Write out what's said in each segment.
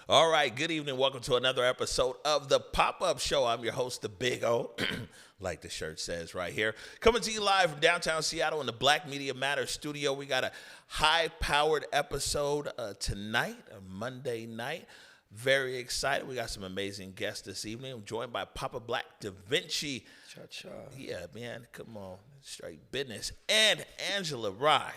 All right, good evening. Welcome to another episode of the Pop-Up Show. I'm your host, the Big O, like the shirt says right here. Coming to you live from downtown Seattle in the Black Media Matters studio. We got a high-powered episode tonight, a Monday night. Very excited. We got some amazing guests this evening. I'm joined by Papa Black Davinci. Cha-cha. Yeah, man, come on. Straight business. And Angela Rye.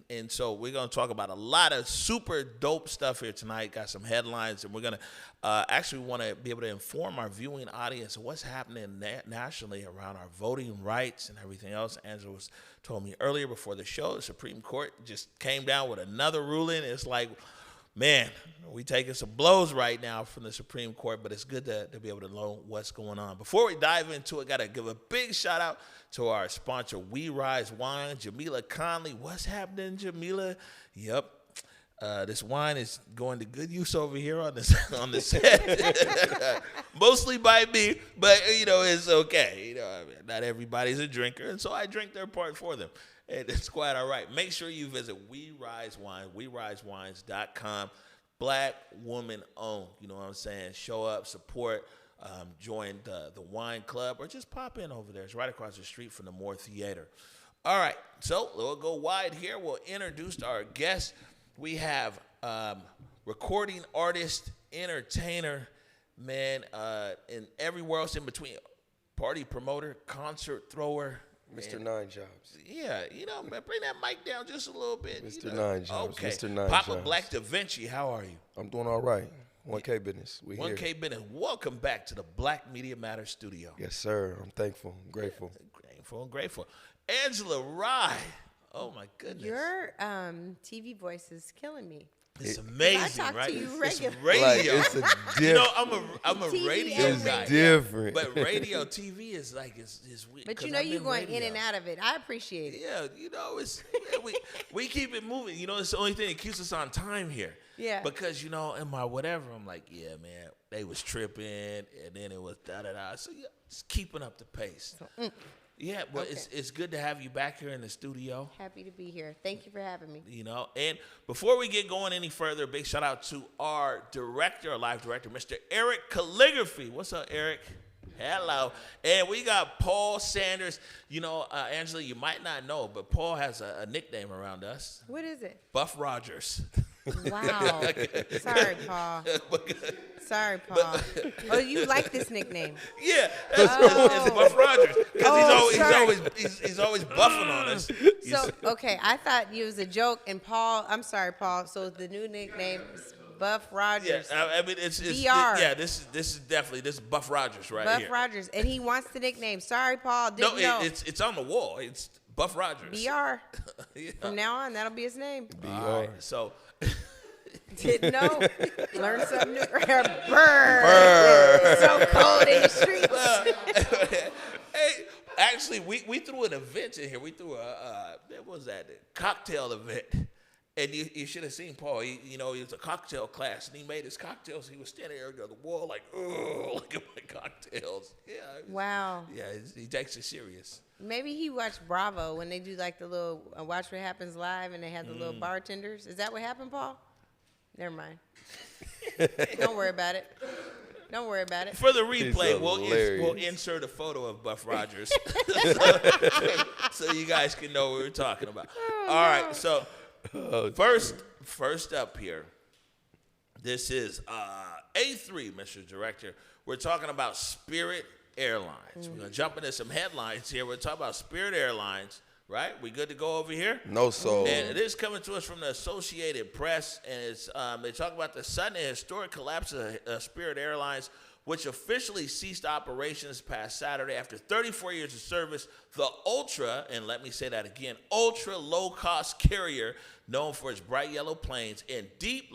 And so we're going to talk about a lot of super dope stuff here tonight. Got some headlines, and we're going to actually want to be able to inform our viewing audience of what's happening nationally around our voting rights and everything else. Angela told me earlier before the show, the Supreme Court just came down with another ruling. It's like, man, we taking some blows right now from the Supreme Court, but it's good to be able to know what's going on. Before we dive into it, got to give a big shout out to our sponsor, We Rise Wine, Jamila Conley. What's happening, Jamila? Yep. This wine is going to good use over here on the set. Mostly by me, but, it's okay. Not everybody's a drinker, and so I drink their part for them. And it's quite all right. Make sure you visit We Rise Wine, WeRiseWines.com. Black woman owned. You know what I'm saying? Show up, support, join the wine club, or just pop in over there. It's right across the street from the Moore Theater. All right, so we'll go wide here. We'll introduce our guests. We have recording artist, entertainer, man, and everywhere else in between. Party promoter, concert thrower. Mr. Nine Jobs. Yeah, bring that mic down just a little bit. Mr. Nine Jobs. Okay. Mr. Nine Papa Jobs. Black Davinci, how are you? I'm doing all right. 1K business. We 1K here. business. Welcome back to the Black Media Matters studio. Yes, sir. I'm thankful. I'm grateful. Grateful. Angela Rye. Oh, my goodness. Your TV voice is killing me. It's amazing, I talk right? to you It's regularly. radio. Like, it's a different. I'm a TV radio and guy. It's different. But radio, TV is like it's weird. But 'cause you're I'm going radio. in and out of it. I appreciate it. Yeah, we keep it moving. It's the only thing that keeps us on time here. Yeah. Because in my whatever, I'm like, yeah, man, they was tripping, and then it was da-da-da. So yeah, it's keeping up the pace. Yeah, but Okay. it's good to have you back here in the studio. Happy to be here. Thank you for having me. And before we get going any further, big shout out to our live director, Mr. Eric Calligraphy. What's up, Eric? Hello. And we got Paul Sanders. Angela, you might not know, but Paul has a nickname around us. What is it? Buff Rogers. Wow. Sorry, Paul. Sorry, Paul. Oh, you like this nickname? Yeah, it's Buff Rogers because he's always buffing on us. So, okay, I thought it was a joke, and Paul, I'm sorry, Paul. So the new nickname is Buff Rogers. Yeah, it's BR. This is definitely Buff Rogers right Buff here. Rogers, and he wants the nickname. Sorry, Paul. Didn't No, know. it's on the wall. It's Buff Rogers. BR. Yeah. From now on, that'll be his name. All right, so. Didn't know. Learn something new. Burr. It's so cold in the streets. Hey, actually, we threw an event in here. We threw what was that? A cocktail event. And you should have seen Paul. He was a cocktail class, and he made his cocktails. He was standing there on the wall like, oh, look at my cocktails. Yeah. Wow. Yeah, he takes it serious. Maybe he watched Bravo when they do like the little Watch What Happens Live, and they have the little bartenders. Is that what happened, Paul? Never mind. Don't worry about it. Don't worry about it. For the replay, He's we'll insert a photo of Buff Rogers so you guys can know what we're talking about. All right, so first up here, This is A3, Mr. Director. We're talking about Spirit Airlines. We're going to jump into some headlines here. We're talking about Spirit Airlines, right? We good to go over here? No soul. And it is coming to us from the Associated Press, and it's they talk about the sudden and historic collapse of Spirit Airlines, which officially ceased operations past Saturday after 34 years of service. The ultra, and let me say that again, ultra low-cost carrier known for its bright yellow planes and deep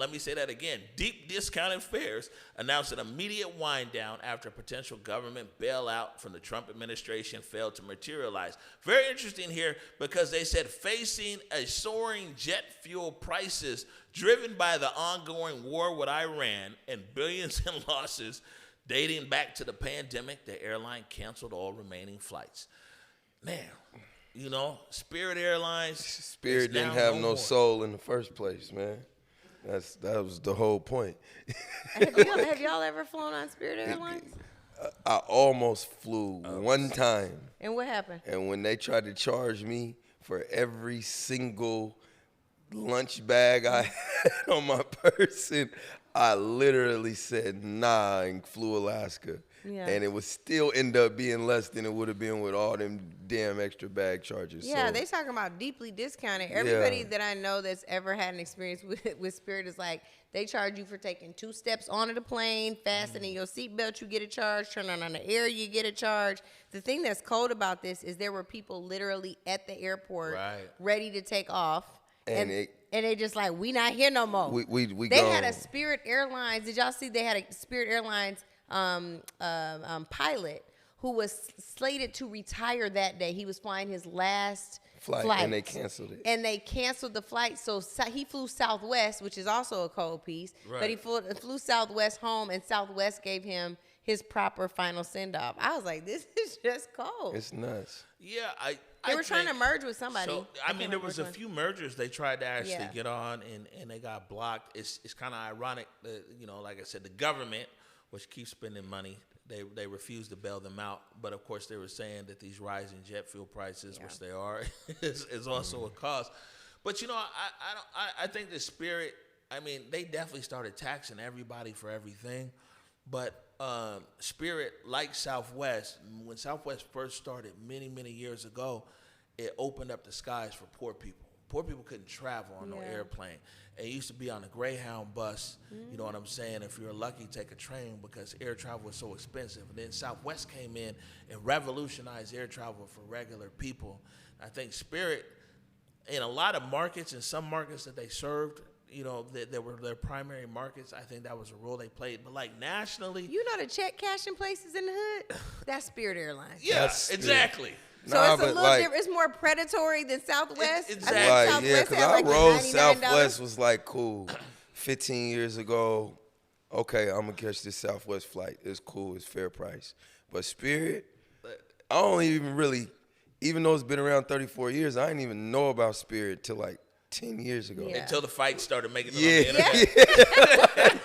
discounted fares announced an immediate wind down after a potential government bailout from the Trump administration failed to materialize. Very interesting here because they said facing a soaring jet fuel prices driven by the ongoing war with Iran and billions in losses dating back to the pandemic, the airline canceled all remaining flights. Man, you know, Spirit Airlines. Spirit didn't have no soul in the first place, man. That was the whole point. Have y'all ever flown on Spirit Airlines? I almost flew one time. And what happened? And when they tried to charge me for every single lunch bag I had on my person, I literally said nah and flew Alaska. Yeah. And it would still end up being less than it would have been with all them damn extra bag charges. Yeah, so, they talking about deeply discounted. Everybody that I know that's ever had an experience with Spirit is like, they charge you for taking 2 steps onto the plane, fastening your seatbelt, you get a charge, turning on the air, you get a charge. The thing that's cold about this is there were people literally at the airport ready to take off. And they just like, we not here no more. They had a Spirit Airlines. Did y'all see they had a Spirit Airlines pilot who was slated to retire that day. He was flying his last flight. And they canceled it. And they canceled the flight. So he flew Southwest, which is also a cold piece. Right. But he flew Southwest home, and Southwest gave him his proper final send-off. I was like, this is just cold. It's nuts. Yeah, They were trying to merge with somebody. So, I mean, there was a few mergers they tried to actually get on, and they got blocked. It's kind of ironic that, you know, like I said, the government, which keeps spending money, they refused to bail them out. But, of course, they were saying that these rising jet fuel prices, which they are, is also a cause. But, you know, I think the Spirit, I mean, they definitely started taxing everybody for everything. But Spirit, like Southwest, when Southwest first started many, many years ago, it opened up the skies for poor people. Poor people couldn't travel on no airplane. It used to be on a Greyhound bus, you know what I'm saying? If you're lucky, take a train because air travel was so expensive. And then Southwest came in and revolutionized air travel for regular people. I think Spirit, in a lot of markets, in some markets that they served, you know, that were their primary markets, I think that was a role they played. But like nationally, you know, the check cashing places in the hood, that's Spirit Airlines. Yeah, exactly. So it's a little different. It's more predatory than Southwest. Exactly. Like, yeah, because I rode Southwest was like cool. 15 years ago, okay, I'm gonna catch this Southwest flight. It's cool. It's fair price. But Spirit, I don't even really, even though it's been around 34 years, I didn't even know about Spirit till like 10 years ago. Yeah. Until the fight started making it on the internet.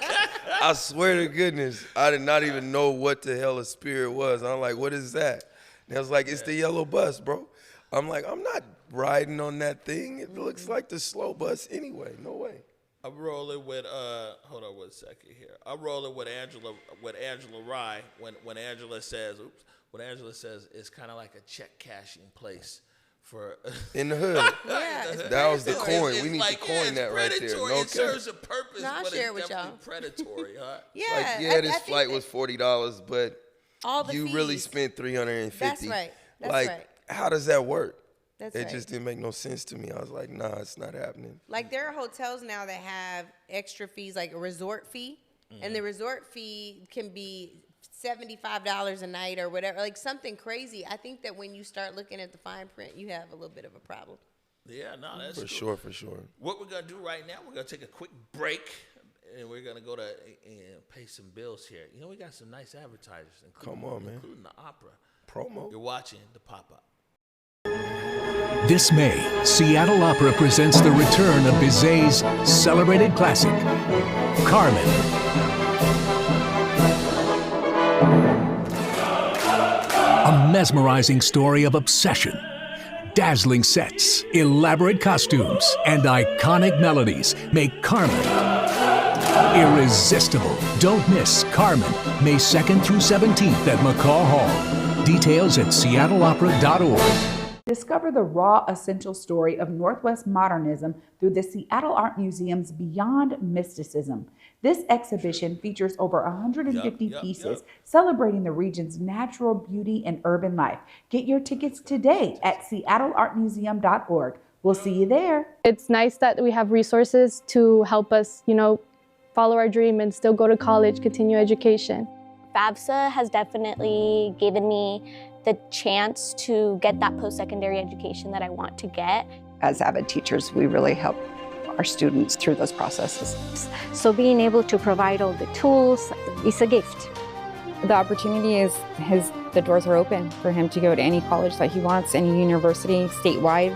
I swear to goodness, I did not even know what the hell a Spirit was. I'm like, what is that? And I was like, it's the yellow bus, bro. I'm like, I'm not riding on that thing. It looks like the slow bus anyway. No way. I'm rolling with hold on 1 second here. I'm rolling with Angela Rye when Angela says it's kind of like a check cashing place for in the hood. That was the coin. We need to coin that right there. No, it serves a purpose, but it's share with definitely predatory, huh? This flight was $40, but you really spent $350. That's right. How does that work? It just didn't make no sense to me. I was like, nah, it's not happening. Like there are hotels now that have extra fees, like a resort fee, and the resort fee can be $75 a night or whatever, like something crazy. I think that when you start looking at the fine print, you have a little bit of a problem. Yeah, no, that's for sure, for sure. What we're gonna do right now, we're gonna take a quick break, and we're gonna go to pay some bills here. You know, we got some nice advertisers, including the opera promo. You're watching the Pop-Up. This May, Seattle Opera presents the return of Bizet's celebrated classic, Carmen. A mesmerizing story of obsession, dazzling sets, elaborate costumes, and iconic melodies make Carmen Irresistible. Don't miss Carmen, May 2nd through 17th at McCaw Hall. Details at seattleopera.org. Discover the raw, essential story of Northwest modernism through the Seattle Art Museum's Beyond Mysticism. This exhibition features over 150 pieces celebrating the region's natural beauty and urban life. Get your tickets today at seattleartmuseum.org. We'll see you there. It's nice that we have resources to help us, follow our dream and still go to college, continue education. FAFSA has definitely given me the chance to get that post-secondary education that I want to get. As AVID teachers, we really help our students through those processes. So being able to provide all the tools is a gift. The opportunity is the doors are open for him to go to any college that he wants, any university, statewide.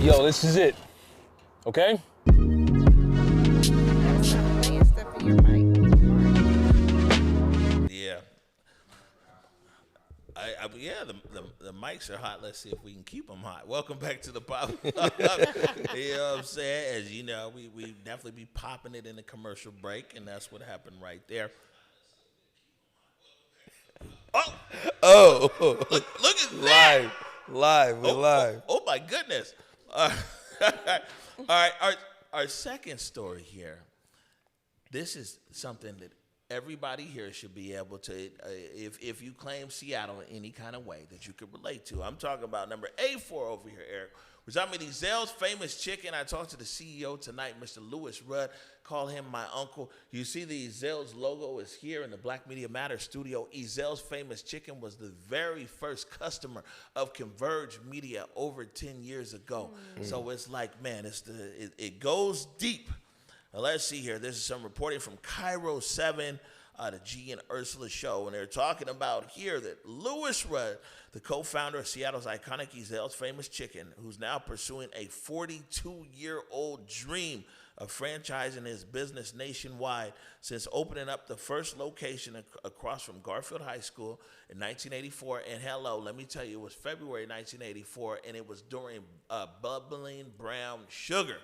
Yo, this is it, okay? Yeah. The mics are hot. Let's see if we can keep them hot. Welcome back to the Pop. You know what I'm saying? As you know, we definitely be popping it in the commercial break, and that's what happened right there. Oh. Look at that. Live. We're live. Oh, my goodness. All right, our second story here. This is something that everybody here should be able to, if you claim Seattle in any kind of way that you could relate to. I'm talking about number A4 over here, Eric. Was I mean Ezell's famous chicken. I talked to the CEO tonight, Mr. Lewis Rudd. Call him my uncle. You see the Ezell's logo is here in the Black Media Matters studio. Ezell's famous chicken was the very first customer of Converge Media over 10 years ago. So it's like, man, it goes deep. Now let's see here. This is some reporting from Cairo 7, the G and Ursula show, and they're talking about here that Lewis Rudd, the co-founder of Seattle's iconic Ezell's famous chicken, who's now pursuing a 42-year-old dream of franchising his business nationwide since opening up the first location across from Garfield High School in 1984. And hello, let me tell you, it was February 1984, and it was during bubbling brown sugar.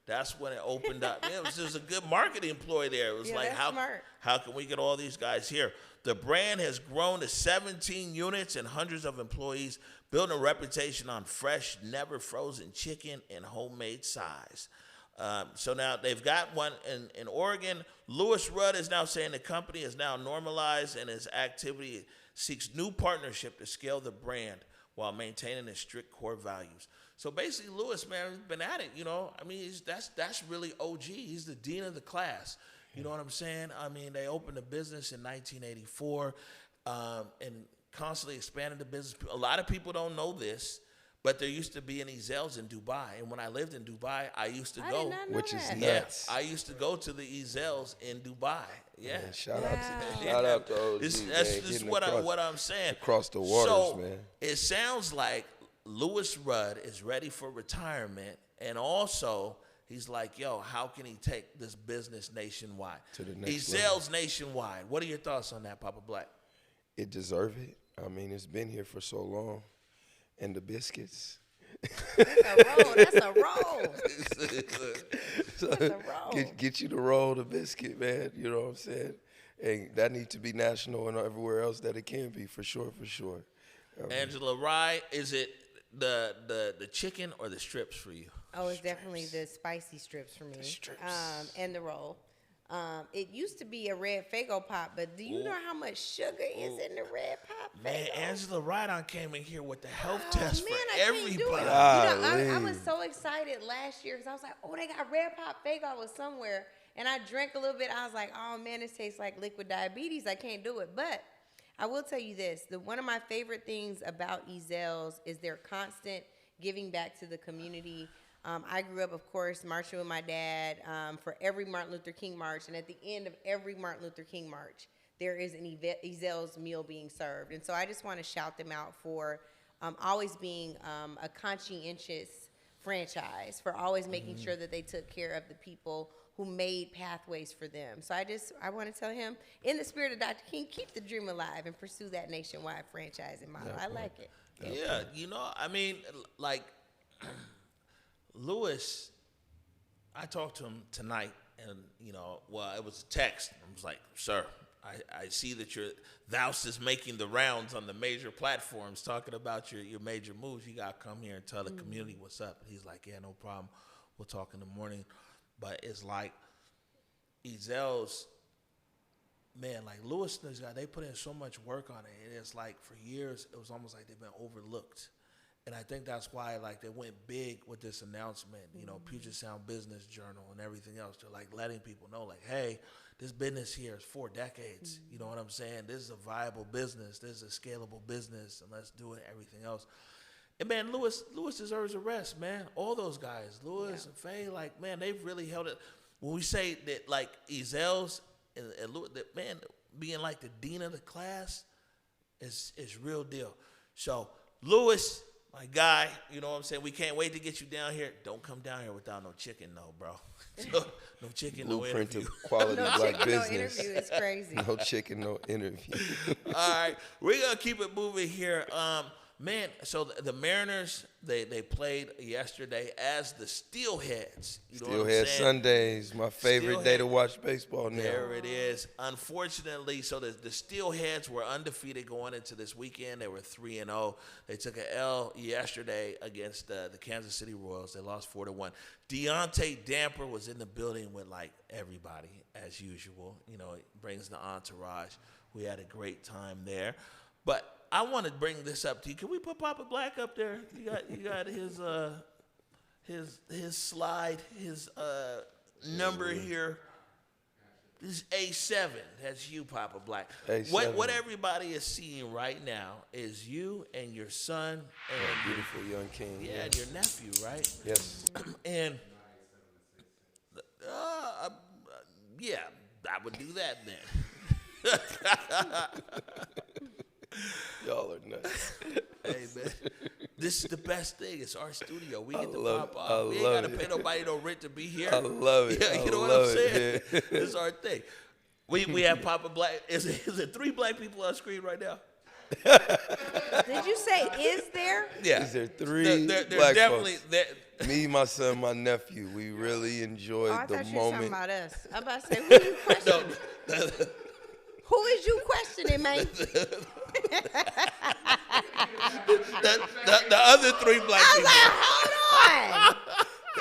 That's when it opened up. Yeah, it was just a good marketing ploy there. It was like, how can we get all these guys here? The brand has grown to 17 units and hundreds of employees, building a reputation on fresh, never frozen chicken and homemade size. So now they've got one in Oregon. Lewis Rudd is now saying the company is now normalized and its activity seeks new partnership to scale the brand while maintaining its strict core values. So basically, Lewis, man, has been at it, I mean, that's really OG. He's the dean of the class. You know what I'm saying? I mean, they opened a business in 1984 and constantly expanded the business. A lot of people don't know this, but there used to be an Ezell's in Dubai. And when I lived in Dubai, I used to go. Which is nuts. Yeah, I used to go to the Ezell's in Dubai. Yeah. Man, shout out to OG. That's just what I'm saying. Across the waters, man. It sounds like Lewis Rudd is ready for retirement, and also he's like, yo, how can he take this business nationwide? To the next Ezell's nationwide. What are your thoughts on that, Papa Black? It deserves it. I mean, it's been here for so long. And the biscuits. That's a roll. Get you to roll the biscuit, man. You know what I'm saying? And that needs to be national and everywhere else that it can be, for sure. Angela Rye, is it the chicken or the strips for you? Oh, it's definitely the spicy strips for me. The strips. And the roll. It used to be a red Faygo pop, but do you know how much sugar is in the red pop? Man, Faygo? Angela Rydon came in here with the health test man, for I can't everybody. do it. I was so excited last year because I was like, oh, they got red pop Faygo. I was somewhere, and I drank a little bit. I was like, oh, man, this tastes like liquid diabetes. I can't do it. But I will tell you this. One of my favorite things about Ezell's is their constant giving back to the community. I grew up, of course, marching with my dad for every Martin Luther King march. And at the end of every Martin Luther King march, there is an Ezell's meal being served. And so I just want to shout them out for always being a conscientious franchise, for always making sure that they took care of the people who made pathways for them. So I want to tell him, in the spirit of Dr. King, keep the dream alive and pursue that nationwide franchising model. I like it. Yeah, you know, I mean, like, Lewis, I talked to him tonight, and, you know, well, it was a text. I was like, sir, I see that thou is making the rounds on the major platforms talking about your major moves. You got to come here and tell the community what's up. And he's like, yeah, no problem. We'll talk in the morning. But it's like Ezell's, man, like Lewis and these guys, they put in so much work on it. And it's like for years, it was almost like they've been overlooked. And I think that's why, like, they went big with this announcement, you know, Puget Sound Business Journal and everything else. They're, like, letting people know, like, hey, this business here is 4 decades. You know what I'm saying? This is a viable business. This is a scalable business, and let's do it, everything else. And, man, Lewis deserves a rest, man. All those guys, Lewis and Faye, like, man, they've really held it. When we say that, like, Ezell's and Lewis, that, man, being, like, the dean of the class is real deal. So, Lewis, my guy, you know what I'm saying? We can't wait to get you down here. Don't come down here without no chicken, though, bro. No chicken, no interview. Blueprint of quality black business. No interview is crazy. No chicken, no interview. All right, we're gonna keep it moving here. Man, so the Mariners, they played yesterday as the Steelheads. You know what I'm saying? Sundays, my favorite day to watch baseball now. There it is. Unfortunately, so the Steelheads were undefeated going into this weekend. They were 3-0. They took an L yesterday against the Kansas City Royals. They lost 4-1. Deontay Damper was in the building with, like, everybody, as usual. You know, it brings the entourage. We had a great time there. But I want to bring this up to you. Can we put Papa Black up there? You got his slide, his number here. This is A7. That's you, Papa Black. A7. What everybody is seeing right now is you and your son and beautiful young king. Yeah, and your nephew, right? Yes. And yeah, I would do that then. Y'all are nuts. Hey, man, this is the best thing. It's our studio. We get to pop off. We ain't got to pay nobody no rent to be here. I love it. Yeah, you know what I'm saying? This is our thing. We have Papa Black. Is it 3 black people on screen right now? Did you say is there? Yeah. Is there 3 black definitely folks? Me, my son, my nephew. We really enjoyed the moment. You were talking about us. I'm about to say, who you questioning? Who is you questioning, man? the other 3 black people. Like, hold on.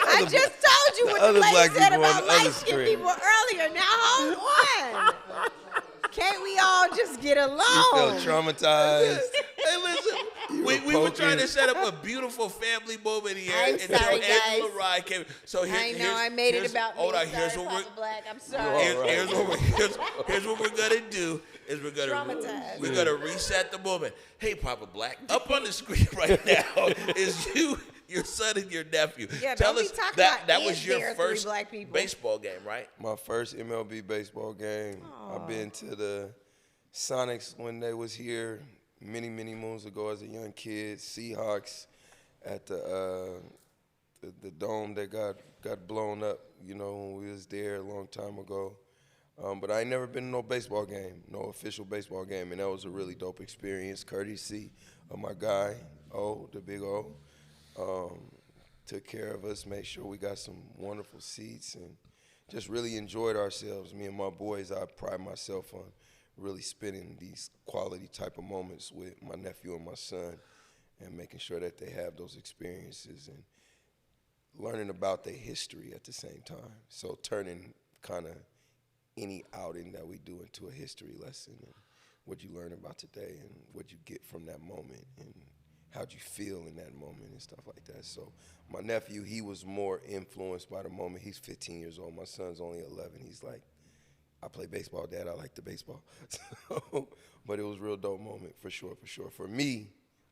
I just told you what the lady said about light-skinned people earlier. Now, hold on. Can't we all just get along? You felt traumatized. Hey, listen, we were trying to set up a beautiful family moment here until Angela Rye came. So I made it about me. Hold on, here's what we're Black. I'm sorry. Here's what we're gonna do. We're gonna reset the moment. Hey, Papa Black, up on the screen right now is you, your son, and your nephew. Yeah, Tell us that was your first black people. baseball game, right? My first MLB baseball game. I've been to the Sonics when they was here many moons ago as a young kid. Seahawks at the dome that got blown up, you know, when we was there a long time ago. But I ain't never been to no baseball game, no official baseball game, and that was a really dope experience, courtesy of my guy, the big O. Took care of us, made sure we got some wonderful seats, and just really enjoyed ourselves. Me and my boys, I pride myself on really spending these quality type of moments with my nephew and my son and making sure that they have those experiences and learning about their history at the same time. So turning kind of any outing that we do into a history lesson and what you learn about today and what you get from that moment and how'd you feel in that moment and stuff like that. So my nephew, he was more influenced by the moment. He's 15 years old. My son's only 11. He's like, I play baseball, Dad. I like the baseball. But it was a real dope moment for sure. For me,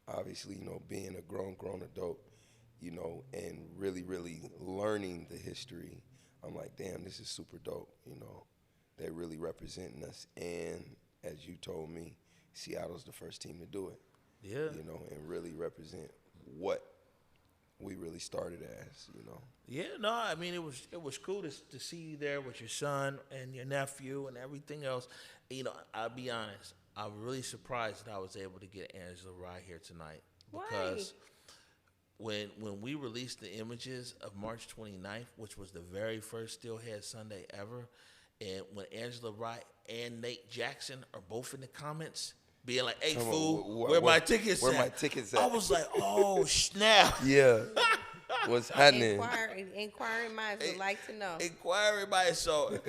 obviously, you know, being a grown adult, you know, and really learning the history, I'm like, damn, this is super dope, you know. They're really representing us. And as you told me, Seattle's the first team to do it. Yeah. You know, and really represent what we really started as, you know. Yeah, no, I mean it was cool to see you there with your son and your nephew and everything else. You know, I'll be honest, I'm really surprised that I was able to get Angela Rye here tonight. Because when we released the images of March 29th, which was the very first Steelhead Sunday ever, and when Angela Rye and Nate Jackson are both in the comments being like, "Hey, fool, where my tickets Where at?" my tickets at? I was like, "Oh, snap." Yeah. What's happening? Inquiring minds would like to know. Inquiring minds. So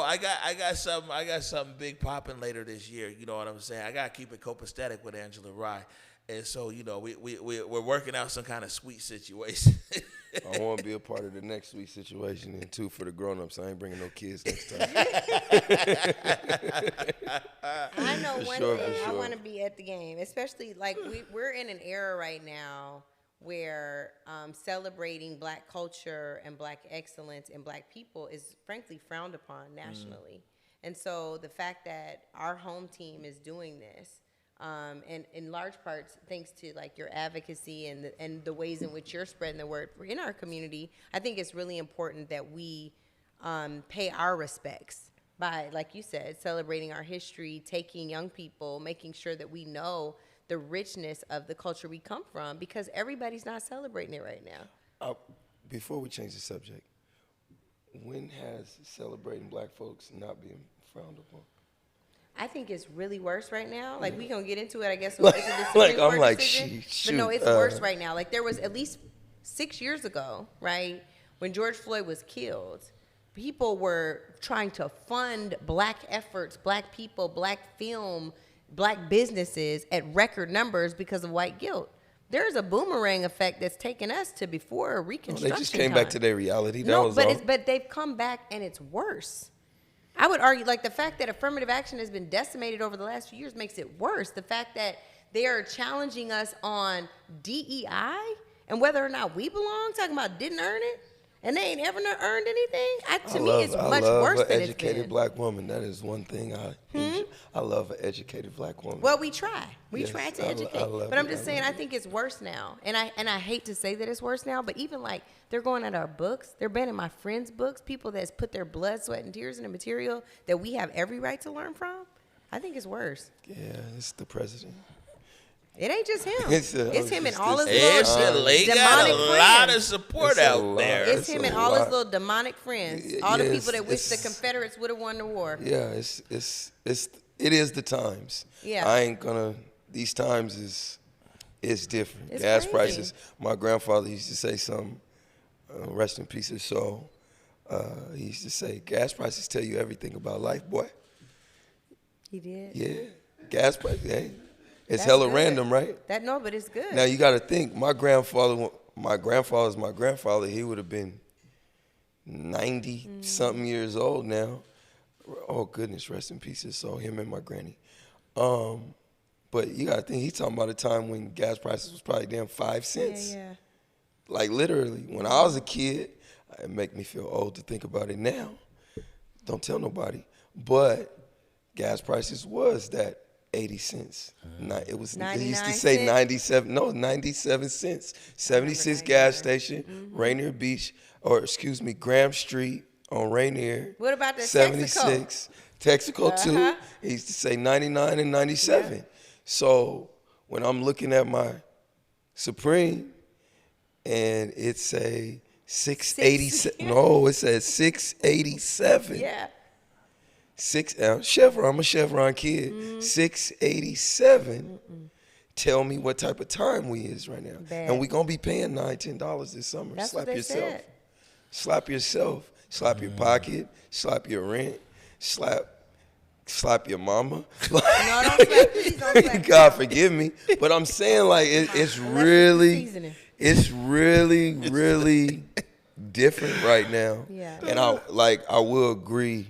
I got something big popping later this year. You know what I'm saying? I gotta keep it copacetic with Angela Rye, and so you know we're working out some kind of sweet situation. I want to be a part of the next sweet situation, and too for the grown-ups. I ain't bringing no kids next time. I know one thing. I want to be at the game, especially like we're in an era right now where celebrating Black culture and Black excellence and Black people is frankly frowned upon nationally. And so the fact that our home team is doing this, and in large parts thanks to like your advocacy and the ways in which you're spreading the word in our community, I think it's really important that we pay our respects by, like you said, celebrating our history, taking young people, making sure that we know the richness of the culture we come from, because everybody's not celebrating it right now. Before we change the subject, when has celebrating Black folks not been frowned upon? I think it's really worse right now. Like, we gonna get into it, I guess. With the Supreme Court decision. But no, it's worse right now. Like, there was at least 6 years ago, right, when George Floyd was killed, people were trying to fund Black efforts, Black people, Black film, Black businesses at record numbers because of white guilt. There's a boomerang effect that's taken us to before Reconstruction. They just came back to their reality. But they've come back and it's worse. I would argue, like, the fact that affirmative action has been decimated over the last few years makes it worse. The fact that they are challenging us on DEI and whether or not we belong, talking about didn't earn it, and they ain't ever earned anything. To me, it's much worse than it's been. I love an educated Black woman. That is one thing I love an educated Black woman. Well, we try. We try to educate. But I'm just saying, I think it's worse now. And I hate to say that it's worse now, but even like they're going at our books. They're banning my friends' books, people that's put their blood, sweat, and tears in the material that we have every right to learn from. I think it's worse. Yeah, it's the president. It ain't just him. It's him and all his little demonic got a friends. lot of support out there. It's him and all his little demonic friends. All the people that wish the Confederates would have won the war. Yeah, it is the times. Yeah. I ain't gonna. These times is different. It's Gas crazy. prices. My grandfather used to say something. Rest in peace his soul. He used to say, "Gas prices tell you everything about life, boy." He did. Yeah, gas prices. Hey. It's That's hella good. random, right? But it's good. Now you got to think. My grandfather's my grandfather. He would have been 90 something years old now. Oh goodness, rest in peace his soul. Him and my granny. But you got to think. He's talking about a time when gas prices was probably damn 5 cents. Yeah. Like literally, when I was a kid, it make me feel old to think about it now. Don't tell nobody. But gas prices was that 80 cents. It was. They used to say 97 cents. 76 gas station, Rainier Beach, Graham Street on Rainier. What about the 76? Texaco too. He used to say 99 and 97. Yeah. So when I'm looking at my Supreme and it's a 687. No, it says 687. Yeah. Chevron, I'm a Chevron kid. 687. Tell me what type of time we is right now. Bad. And we gonna be paying $9-10 this summer. That's Slap what they yourself. said. Slap yourself. Slap your pocket. Slap your rent. Slap your mama. No, don't slap. Please don't slap. God forgive me. But I'm saying like it's really different right now. Yeah. And I will agree.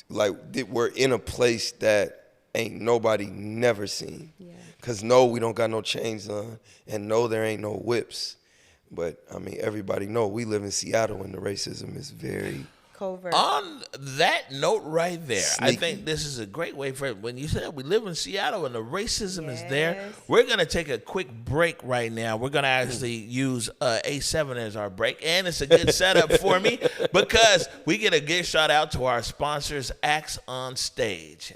Like we're in a place that ain't nobody never seen. Yeah. Cause no, we don't got no chains on, and no, there ain't no whips. But I mean, everybody know we live in Seattle, and the racism is very Covert. On that note right there, I think this is a great way for when you said we live in Seattle and the racism is there. We're going to take a quick break right now. We're going to actually use A7 as our break, and it's a good setup for me because we get a good shout out to our sponsors, Acts on Stage.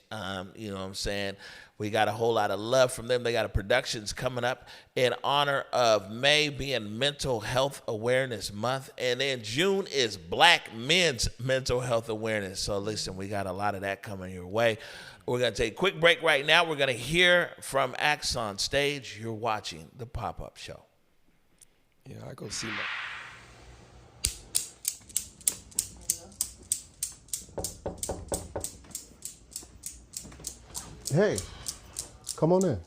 You know what I'm saying? We got a whole lot of love from them. They got a productions coming up in honor of May being Mental Health Awareness Month. And then June is Black Men's Mental Health Awareness. So listen, we got a lot of that coming your way. We're going to take a quick break right now. We're going to hear from Acts on Stage. You're watching the Pop-Up Show. Yeah, I go see my... Hey. Come on in.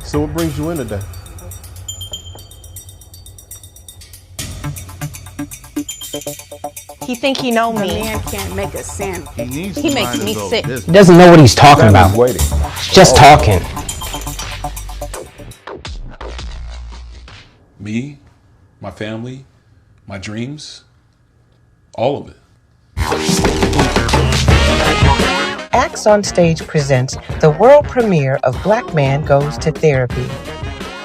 So what brings you in today? He think he know me. A man can't make a sandwich. He makes me sick. He doesn't know what he's talking about. He's just talking. Me, my family, my dreams, all of it. Acts on Stage presents the world premiere of Black Man Goes to Therapy.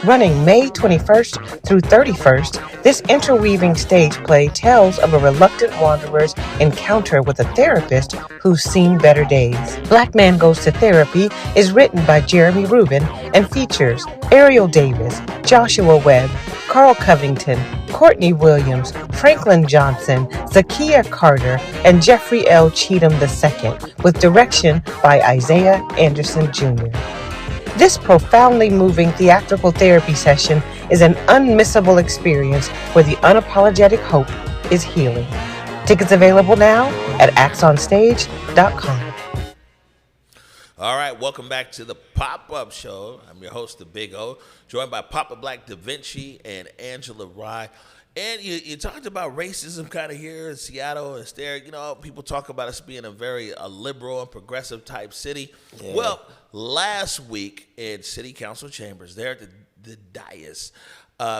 Running May 21st through 31st, this interweaving stage play tells of a reluctant wanderer's encounter with a therapist who's seen better days. Black Man Goes to Therapy is written by Jeremy Rubin and features Ariel Davis, Joshua Webb, Carl Covington, Courtney Williams, Franklin Johnson, Zakiya Carter, and Jeffrey L. Cheatham II, with direction by Isaiah Anderson Jr. This profoundly moving theatrical therapy session is an unmissable experience where the unapologetic hope is healing. Tickets available now at actsonstage.com. All right, welcome back to the Pop-Up Show. I'm your host, the Big O, joined by Papa Black Davinci and Angela Rye. And you talked about racism kind of here in Seattle and there. You know, people talk about us being a very liberal and progressive type city. Yeah. Well, last week in City Council chambers, there at the dais,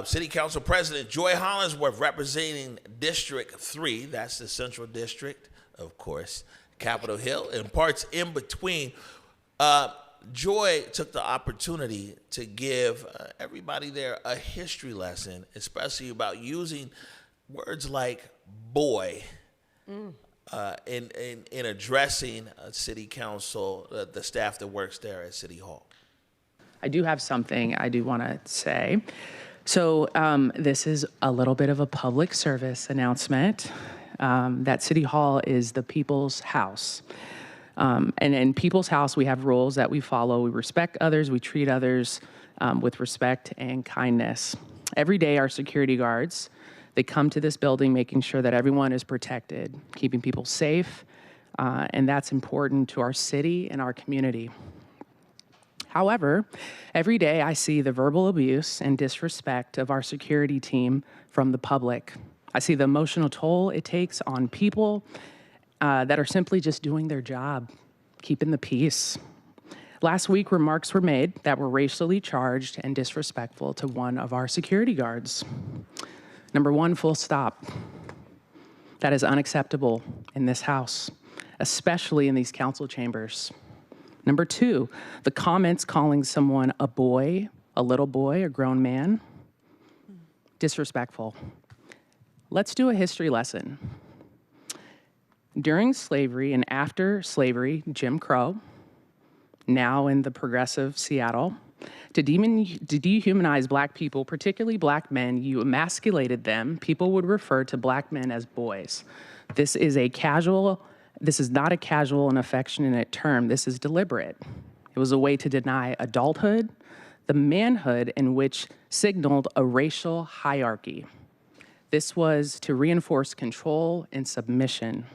City Council President Joy Hollingsworth, representing District 3, that's the Central District, of course, Capitol Hill, and parts in between, Joy took the opportunity to give everybody there a history lesson, especially about using words like boy in addressing City Council, the staff that works there at City Hall. I do have something I do want to say. So this is a little bit of a public service announcement that City Hall is the people's house. And in People's House, we have rules that we follow. We respect others. We treat others with respect and kindness. Every day, our security guards, they come to this building making sure that everyone is protected, keeping people safe, and that's important to our city and our community. However, every day I see the verbal abuse and disrespect of our security team from the public. I see the emotional toll it takes on people that are simply just doing their job, keeping the peace. Last week, remarks were made that were racially charged and disrespectful to one of our security guards. Number one, full stop. That is unacceptable in this house, especially in these council chambers. Number two, the comments calling someone a boy, a little boy, a grown man, disrespectful. Let's do a history lesson. During slavery and after slavery, Jim Crow, now in the progressive Seattle, to dehumanize Black people, particularly Black men, you emasculated them. People would refer to Black men as boys. This is not a casual and affectionate term. This is deliberate. It was a way to deny adulthood, the manhood in which signaled a racial hierarchy. This was to reinforce control and submission.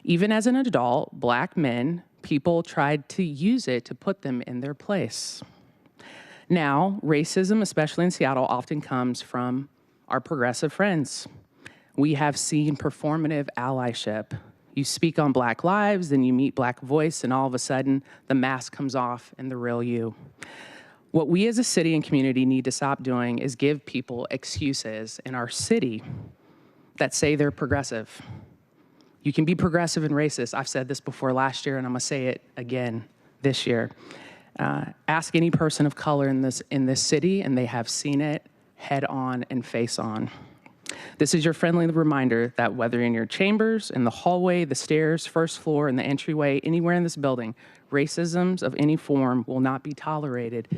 Even as an adult, Black men, people tried to use it to put them in their place. Now, racism, especially in Seattle, often comes from our progressive friends. We have seen performative allyship. You speak on Black lives, then you meet Black voice, and all of a sudden, the mask comes off and the real you. What we as a city and community need to stop doing is give people excuses in our city that say they're progressive. You can be progressive and racist. I've said this before last year, and I'm gonna say it again this year. Ask any person of color in this city, and they have seen it head on and face on. This is your friendly reminder that whether in your chambers, in the hallway, the stairs, first floor, in the entryway, anywhere in this building, racisms of any form will not be tolerated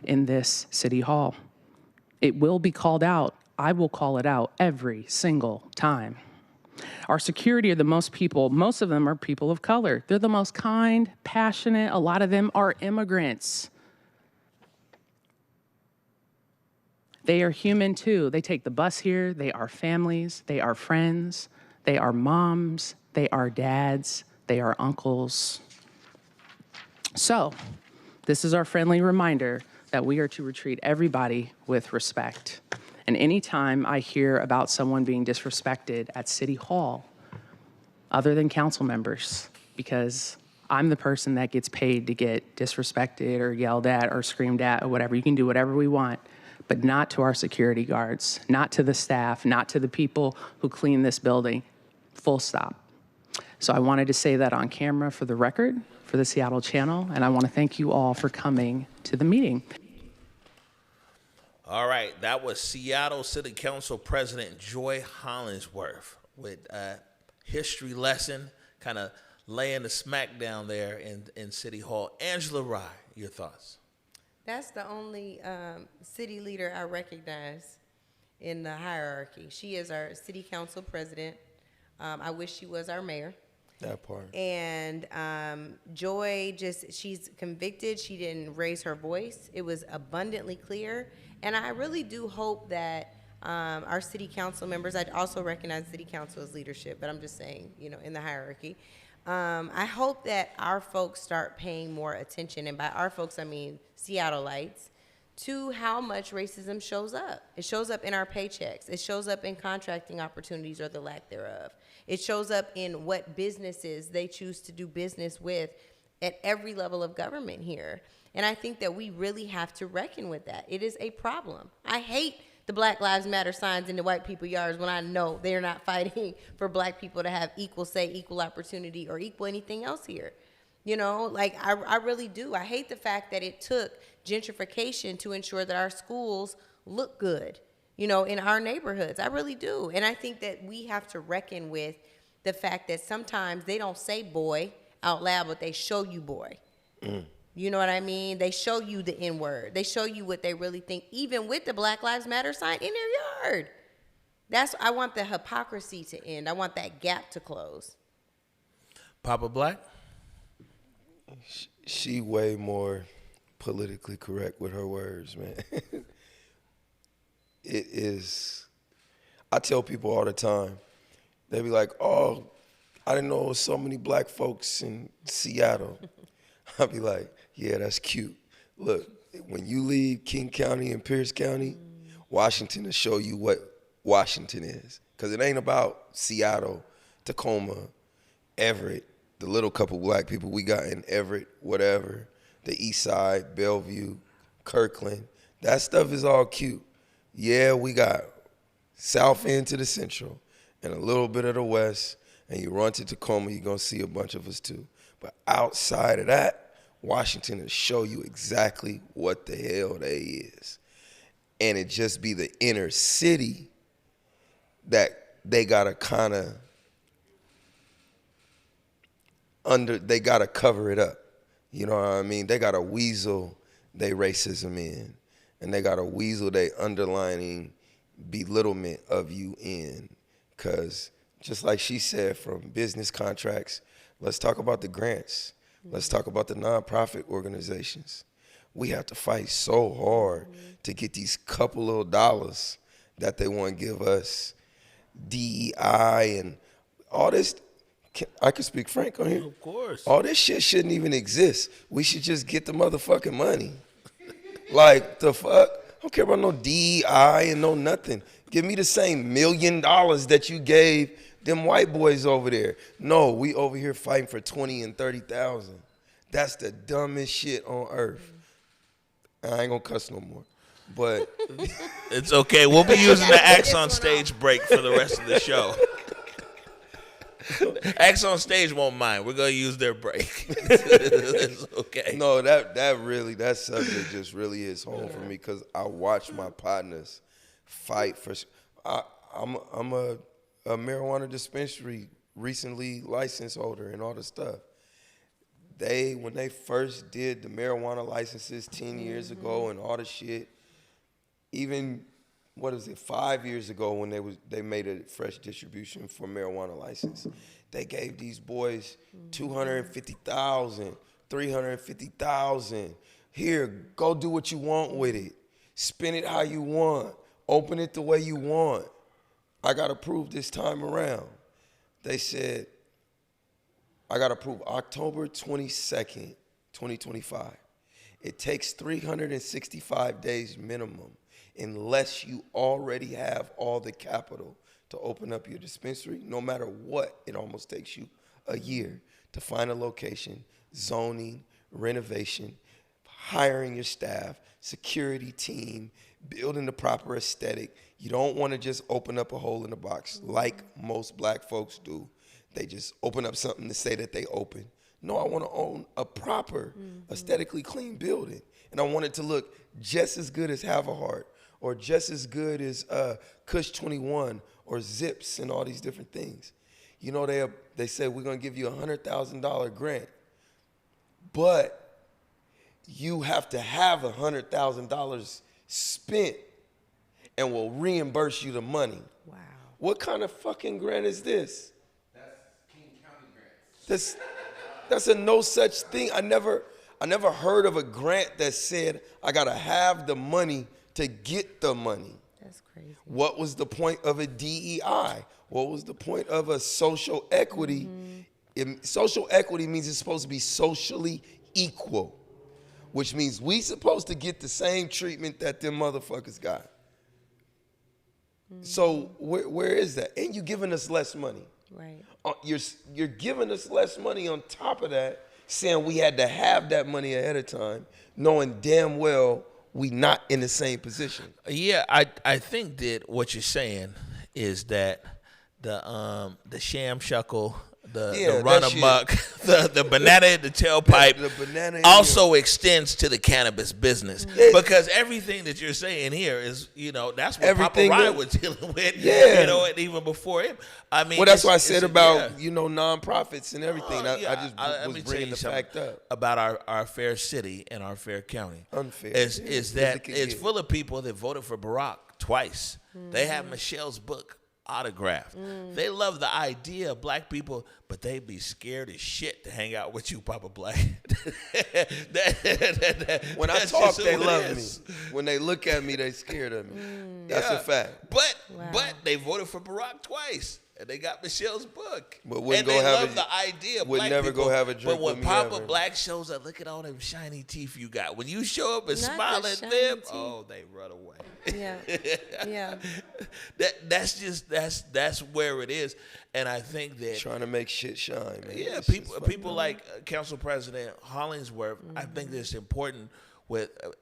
in this city hall. It will be called out. I will call it out every single time. Our security are most of them are people of color. They're the most kind, passionate. A lot of them are immigrants. They are human too. They take the bus here. They are families. They are friends. They are moms. They are dads. They are uncles. So, this is our friendly reminder that we are to treat everybody with respect. And anytime I hear about someone being disrespected at City Hall, other than council members, because I'm the person that gets paid to get disrespected or yelled at or screamed at or whatever. You can do whatever we want, but not to our security guards, not to the staff, not to the people who clean this building, full stop. So I wanted to say that on camera for the record, for the Seattle channel, and I want to thank you all for coming to the meeting. All right, that was Seattle City Council President Joy Hollingsworth with a history lesson, kind of laying the smack down there in City Hall. Angela Rye, your thoughts? That's the only city leader I recognize in the hierarchy. She is our city council president. I wish she was our mayor. That part. And Joy, she's convicted. She didn't raise her voice. It was abundantly clear. And I really do hope that our city council members, I also recognize city council as leadership, but I'm just saying, in the hierarchy. I hope that our folks start paying more attention, and by our folks, I mean Seattleites, to how much racism shows up. It shows up in our paychecks. It shows up in contracting opportunities or the lack thereof. It shows up in what businesses they choose to do business with at every level of government here. And I think that we really have to reckon with that. It is a problem. I hate the Black Lives Matter signs in the white people yards when I know they're not fighting for black people to have equal say, equal opportunity, or equal anything else here. I really do. I hate the fact that it took gentrification to ensure that our schools look good, in our neighborhoods. I really do. And I think that we have to reckon with the fact that sometimes they don't say boy out loud, but they show you boy. You know what I mean? They show you the N-word. They show you what they really think, even with the Black Lives Matter sign in their yard. I want the hypocrisy to end. I want that gap to close. Papa Black? She way more politically correct with her words, man. It is, I tell people all the time, they be like, oh, I didn't know there was so many black folks in Seattle. I'll be like, yeah, that's cute. Look, when you leave King County and Pierce County, Washington will show you what Washington is. Because it ain't about Seattle, Tacoma, Everett, the little couple black people we got in Everett, whatever, the East Side, Bellevue, Kirkland. That stuff is all cute. Yeah, we got South End to the Central and a little bit of the West, and you run to Tacoma, you're going to see a bunch of us too. But outside of that, Washington will show you exactly what the hell they is. And it just be the inner city that they got to kind of they got to cover it up. You know what I mean? They got to weasel their racism in. And they got to weasel their underlining belittlement of you in. Because just like she said, from business contracts, let's talk about the grants. Let's talk about the nonprofit organizations. We have to fight so hard to get these couple little dollars that they want to give us. DEI and all this. I can speak frank on here. Of course. All this shit shouldn't even exist. We should just get the motherfucking money. Like, the fuck? I don't care about no DEI and no nothing. Give me the same $1 million that you gave them white boys over there. No, we over here fighting for 20 and 30,000. That's the dumbest shit on earth. I ain't gonna cuss no more. But it's okay. We'll be using the Acts on Stage break for the rest of the show. Acts on Stage won't mind. We're gonna use their break. It's okay. No, that subject just really is home for me because I watch my partners fight for. I'm a marijuana dispensary recently licensed holder and all the stuff. When they first did the marijuana licenses 10 years ago and all the shit, even 5 years ago when they made a fresh distribution for marijuana license, they gave these boys $250,000, $350,000. Here, go do what you want with it. Spin it how you want. Open it the way you want. I got approved this time around. They said, I got approved October 22nd, 2025. It takes 365 days minimum unless you already have all the capital to open up your dispensary. No matter what, it almost takes you a year to find a location, zoning, renovation, hiring your staff, security team, building the proper aesthetic. You don't want to just open up a hole in the box like most black folks do. They just open up something to say that they open. No, I want to own a proper, aesthetically clean building. And I want it to look just as good as Have a Heart or just as good as Kush 21 or Zips and all these different things. You know, they say we're going to give you a $100,000 grant, but you have to have $100,000 spent and we'll reimburse you the money. Wow. What kind of fucking grant is this? That's King County grants. That's a no such thing. I never heard of a grant that said I gotta have the money to get the money. That's crazy. What was the point of a DEI? What was the point of a social equity? Social equity means it's supposed to be socially equal, which means we supposed to get the same treatment that them motherfuckers got. So where is that? And you giving us less money. Right. You're giving us less money on top of that, saying we had to have that money ahead of time, knowing damn well we not in the same position. Yeah, I think that what you're saying is that the sham shuckle, the run amok, the banana in the tailpipe the banana also extends to the cannabis business. Because everything that you're saying here is, that's what Papa Rye was dealing with, and even before him. I mean, well, that's what I said about, nonprofits and everything. I was bringing the fact up. About our fair city and our fair county. Unfair. Is that it's full of people that voted for Barack twice. They have Michelle's book autographed. They love the idea of black people, but they be scared as shit to hang out with you, Papa Black. When I talk, they love me. When they look at me, they scared of me. That's a fact. But they voted for Barack twice. And they got Michelle's book. But and they love the idea of would black never people. Go have a drink but when with me Papa ever. Black shows up, look at all them shiny teeth you got. When you show up and Not smile the at shiny them, teeth. oh, they run away. Yeah. Yeah. That's where it is. And I think that trying to make shit shine, man. Yeah, people like Council President Hollingsworth, I think that it's important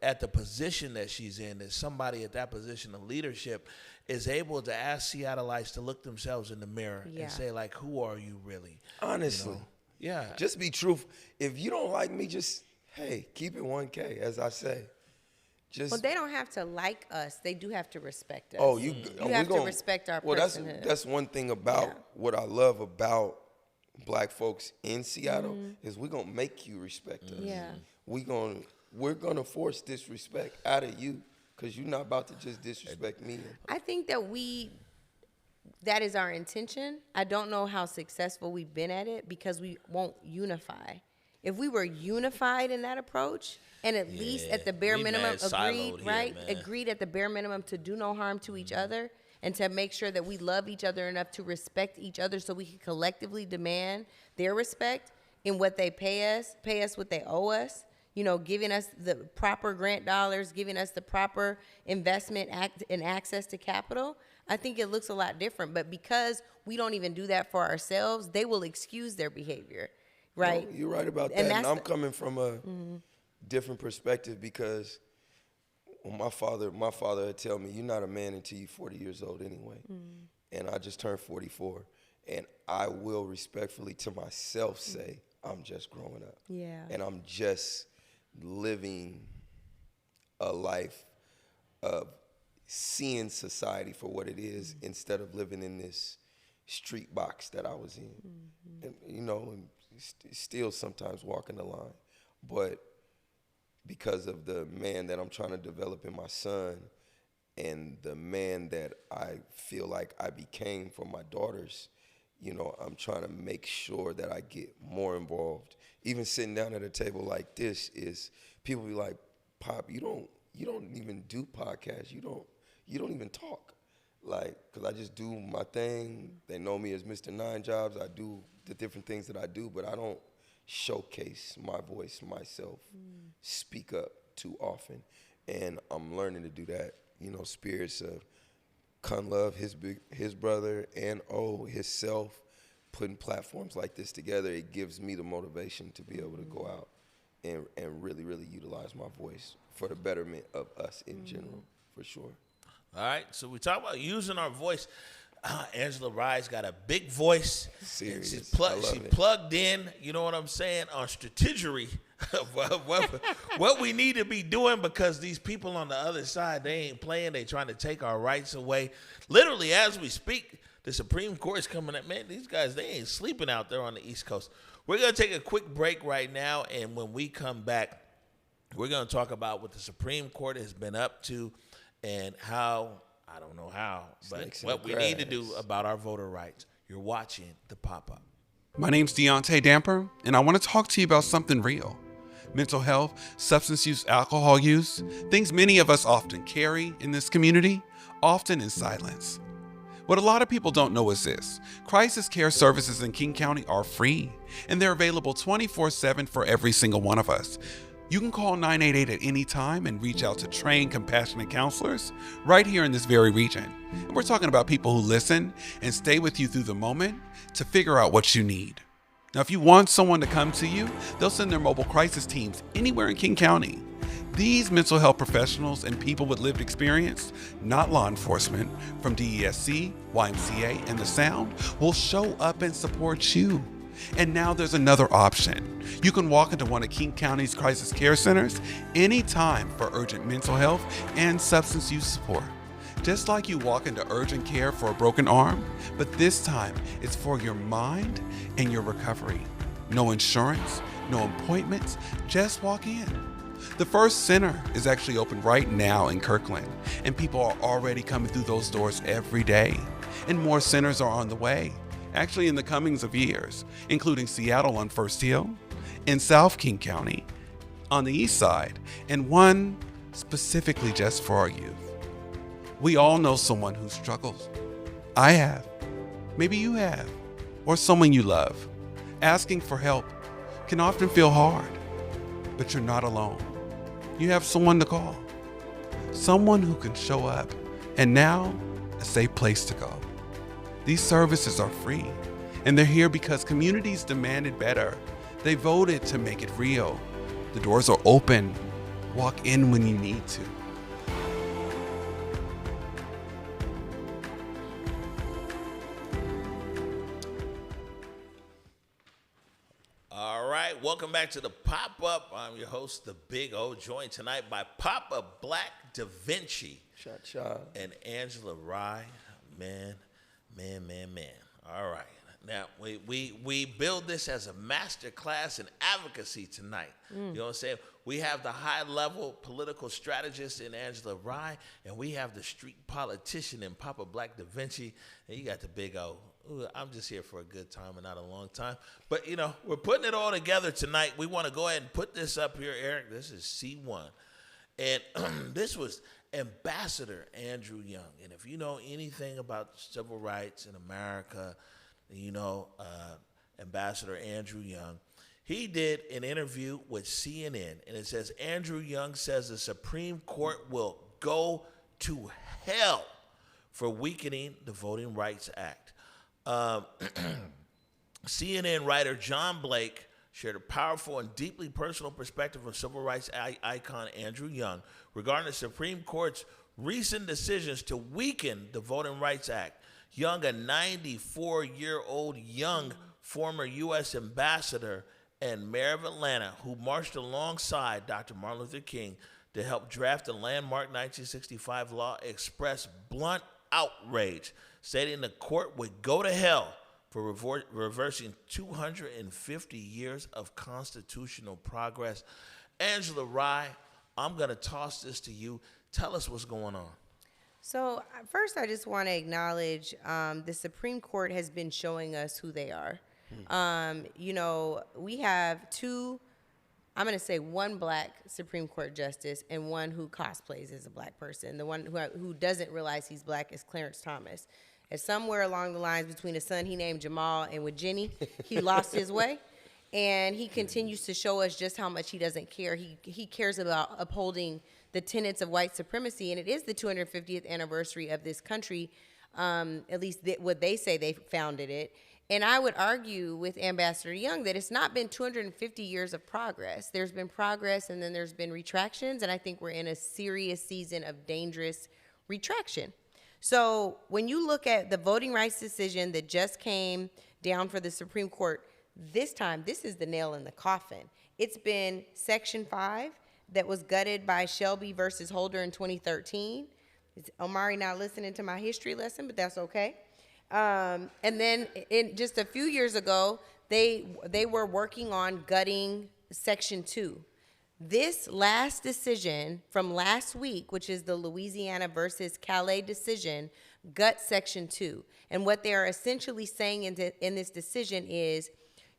at the position that she's in, that somebody at that position of leadership is able to ask Seattleites to look themselves in the mirror and say, like, who are you really? Honestly. Yeah. Just be truthful. If you don't like me, just, hey, keep it 1K, as I say. Well, they don't have to like us. They do have to respect us. Oh, you have to respect our personhood. That's one thing about what I love about black folks in Seattle is we're going to make you respect us. Yeah. We're going to force disrespect out of you because you're not about to just disrespect me. I think that is our intention. I don't know how successful we've been at it because we won't unify. If we were unified in that approach and at least at the bare minimum agreed at the bare minimum to do no harm to each other and to make sure that we love each other enough to respect each other so we can collectively demand their respect in what they pay us what they owe us. Giving us the proper grant dollars, giving us the proper investment and access to capital, I think it looks a lot different. But because we don't even do that for ourselves, they will excuse their behavior, right? No, you're right about that. And I'm coming from a different perspective because Well, my father had tell me, you're not a man until you're 40 years old anyway. And I just turned 44. And I will respectfully to myself say, I'm just growing up. Yeah. And I'm just living a life of seeing society for what it is instead of living in this street box that I was in. And, you know, and still sometimes walking the line. But because of the man that I'm trying to develop in my son and the man that I feel like I became for my daughters, you know, I'm trying to make sure that I get more involved. Even sitting down at a table like this is, people be like, Pop, you don't even do podcasts. You don't even talk. Like, cause I just do my thing. They know me as Mr. Nine Jobs. I do the different things that I do, but I don't showcase my voice, myself, speak up too often. And I'm learning to do that. You know, Spirit's of Kun Love, his brother, and himself, putting platforms like this together, it gives me the motivation to be able to go out and really, really utilize my voice for the betterment of us in general, for sure. All right, so we talk about using our voice. Angela Rye's got a big voice. Serious. She's plugged in, you know what I'm saying, on strategery of what we need to be doing, because these people on the other side, they ain't playing. They trying to take our rights away. Literally, as we speak, the Supreme Court is coming up. Man, these guys, they ain't sleeping out there on the East Coast. We're going to take a quick break right now, and when we come back, we're going to talk about what the Supreme Court has been up to and how, I don't know how, but what we need to do about our voter rights. You're watching the Pop-Up. My name's Deontay Damper, and I want to talk to you about something real. Mental health, substance use, alcohol use, things many of us often carry in this community, often in silence. What a lot of people don't know is this: crisis care services in King County are free, and they're available 24/7 for every single one of us. You can call 988 at any time and reach out to trained, compassionate counselors right here in this very region. And we're talking about people who listen and stay with you through the moment to figure out what you need. Now, if you want someone to come to you, they'll send their mobile crisis teams anywhere in King County. These mental health professionals and people with lived experience, not law enforcement, from DESC, YMCA, and the Sound, will show up and support you. And now there's another option. You can walk into one of King County's crisis care centers anytime for urgent mental health and substance use support. Just like you walk into urgent care for a broken arm, but this time it's for your mind and your recovery. No insurance, no appointments, just walk in. The first center is actually open right now in Kirkland, and people are already coming through those doors every day. And more centers are on the way, actually in the comings of years, including Seattle on First Hill, in South King County, on the east side, and one specifically just for our youth. We all know someone who struggles. I have. Maybe you have. Or someone you love. Asking for help can often feel hard, but you're not alone. You have someone to call. Someone who can show up, and now a safe place to go. These services are free, and they're here because communities demanded better. They voted to make it real. The doors are open. Walk in when you need to. All right, welcome back to the Pop-Up. I'm your host, the Big O, joined tonight by Papa Black Davinci and Angela Rye. Man. All right. Now, we build this as a master class in advocacy tonight. You know what I'm saying? We have the high-level political strategist in Angela Rye, and we have the street politician in Papa Black Davinci, and you got the Big O. Ooh, I'm just here for a good time and not a long time. But, you know, we're putting it all together tonight. We want to go ahead and put this up here, Eric. This is C1. And this was Ambassador Andrew Young. And if you know anything about civil rights in America, you know Ambassador Andrew Young. He did an interview with CNN, and it says, Andrew Young says the Supreme Court will go to hell for weakening the Voting Rights Act. CNN writer John Blake shared a powerful and deeply personal perspective of civil rights icon Andrew Young regarding the Supreme Court's recent decisions to weaken the Voting Rights Act. Young, a 94-year-old young former U.S. ambassador and mayor of Atlanta, who marched alongside Dr. Martin Luther King to help draft the landmark 1965 law, expressed blunt outrage, stating the court would go to hell for reversing 250 years of constitutional progress. Angela Rye, I'm going to toss this to you. Tell us what's going on. So first, I just want to acknowledge the Supreme Court has been showing us who they are. You know, we have two, I'm going to say one black Supreme Court justice and one who cosplays as a black person. The one who doesn't realize he's black is Clarence Thomas. And somewhere along the lines between a son he named Jamal and with Jenny, he lost his way. And he continues to show us just how much he doesn't care. He cares about upholding the tenets of white supremacy. And it is the 250th anniversary of this country, at least what they say they founded it. And I would argue with Ambassador Young that it's not been 250 years of progress. There's been progress and then there's been retractions. And I think we're in a serious season of dangerous retraction. So when you look at the voting rights decision that just came down for the Supreme Court, this time, this is the nail in the coffin. It's been Section 5 that was gutted by Shelby versus Holder in 2013. Is Omari not listening to my history lesson, but that's okay. And then just a few years ago, they were working on gutting Section 2. This last decision from last week, which is the Louisiana versus Calais decision, guts Section 2. And what they are essentially saying in this decision is,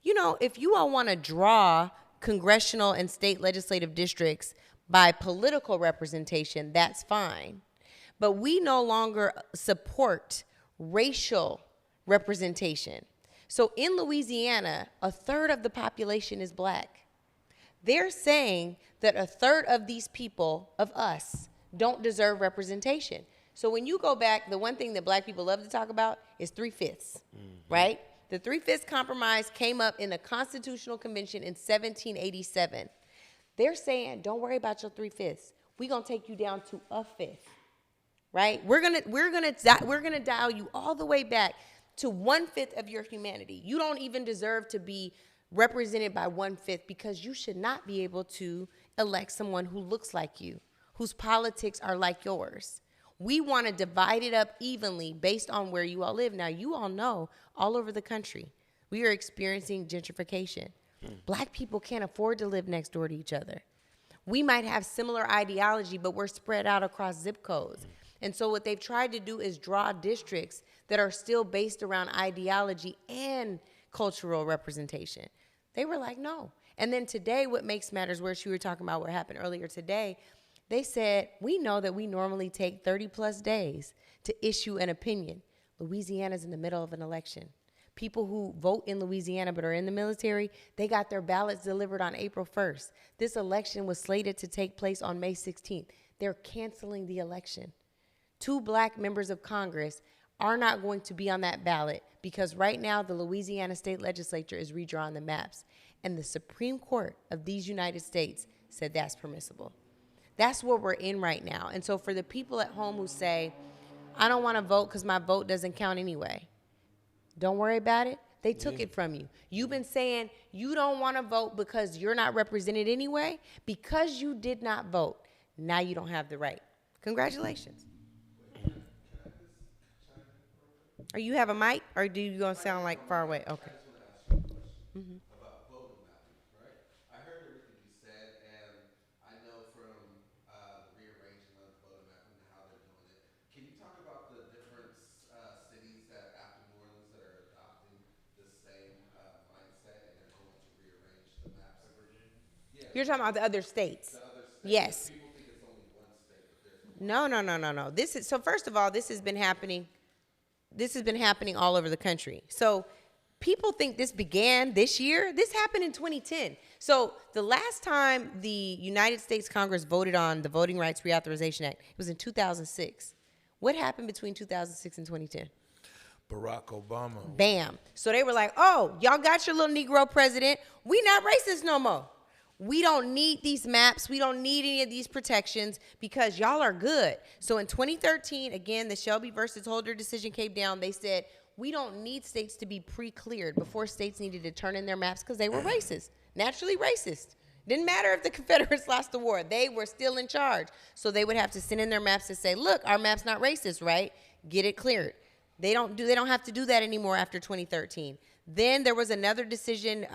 you know, if you all want to draw congressional and state legislative districts by political representation, that's fine. But we no longer support racial representation. So in Louisiana, a third of the population is black. They're saying that a third of these people, of us, don't deserve representation. So when you go back, the one thing that black people love to talk about is 3/5, right? The 3/5 compromise came up in the Constitutional Convention in 1787. They're saying, don't worry about your 3/5. We're gonna take you down to a fifth, right? We're gonna dial you all the way back to 1/5 of your humanity. You don't even deserve to be represented by 1/5 because you should not be able to elect someone who looks like you, whose politics are like yours. We want to divide it up evenly based on where you all live. Now, you all know all over the country, we are experiencing gentrification. Black people can't afford to live next door to each other. We might have similar ideology, but we're spread out across zip codes. And so what they've tried to do is draw districts that are still based around ideology and cultural representation. They were like, no. And then today, what makes matters worse, you were talking about what happened earlier today, they said, we know that we normally take 30 plus days to issue an opinion. Louisiana's in the middle of an election. People who vote in Louisiana but are in the military, they got their ballots delivered on April 1st. This election was slated to take place on May 16th. They're canceling the election. 2 black members of Congress are not going to be on that ballot because right now the Louisiana state legislature is redrawing the maps. And the Supreme Court of these United States said that's permissible. That's what we're in right now. And so for the people at home who say, I don't want to vote because my vote doesn't count anyway, don't worry about it. They took it from you. You've been saying you don't want to vote because you're not represented anyway. Because you did not vote, now you don't have the right. Congratulations. Or you have a mic, or do you gonna sound like far away? Okay. Mm-hmm. About voting mapping, right? I heard everything you said, and I know from the rearranging of voting mapping and how they're doing it. Can you talk about the different cities that after New Orleans that are adopting the same mindset and they're going to rearrange the maps? Yeah. You're talking about the other states. The other states. Yes. People think it's only one state, but there's No. This is, so first of all, this has been happening all over the country. So people think this began this year. This happened in 2010. So the last time the United States Congress voted on the Voting Rights Reauthorization Act, it was in 2006. What happened between 2006 and 2010? Barack Obama. Bam. So they were like, oh, y'all got your little Negro president. We not racist no more. We don't need these maps. We don't need any of these protections because y'all are good. So in 2013, again, the Shelby versus Holder decision came down. They said, we don't need states to be pre-cleared before states needed to turn in their maps because they were racist, naturally racist. Didn't matter if the Confederates lost the war. They were still in charge. So they would have to send in their maps to say, look, our map's not racist, right? Get it cleared. They don't have to do that anymore after 2013. Then there was another decision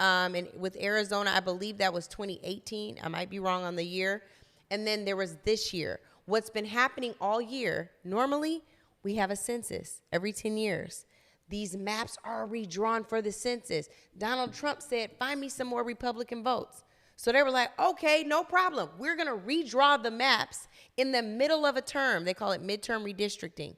with Arizona. I believe that was 2018. I might be wrong on the year. And then there was this year. What's been happening all year, normally we have a census every 10 years. These maps are redrawn for the census. Donald Trump said, find me some more Republican votes. So they were like, okay, no problem. We're going to redraw the maps in the middle of a term. They call it midterm redistricting.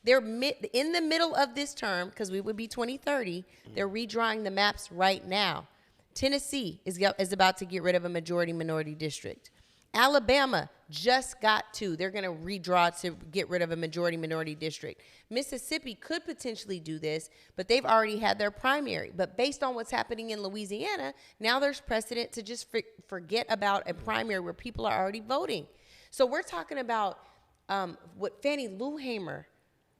They're in the middle of this term, because we would be 2030, they're redrawing the maps right now. Tennessee is about to get rid of a majority-minority district. Alabama just got to. They're going to redraw to get rid of a majority-minority district. Mississippi could potentially do this, but they've already had their primary. But based on what's happening in Louisiana, now there's precedent to just forget about a primary where people are already voting. So we're talking about what Fannie Lou Hamer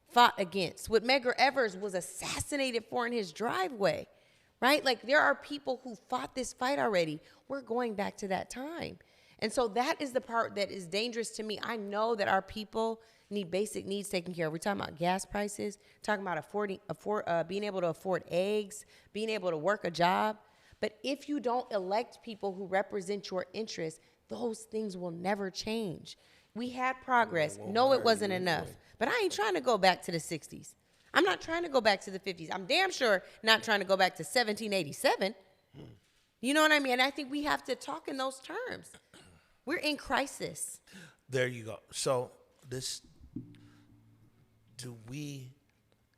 fought against, what Medgar Evers was assassinated for in his driveway, right? Like, there are people who fought this fight already. We're going back to that time. And so that is the part that is dangerous to me. I know that our people need basic needs taken care of. We're talking about gas prices, talking about being able to afford eggs, being able to work a job. But if you don't elect people who represent your interests, those things will never change. We had progress. No, it wasn't enough. But I ain't trying to go back to the 60s. I'm not trying to go back to the 50s. I'm damn sure not trying to go back to 1787. You know what I mean? And I think we have to talk in those terms. We're in crisis. There you go. So do we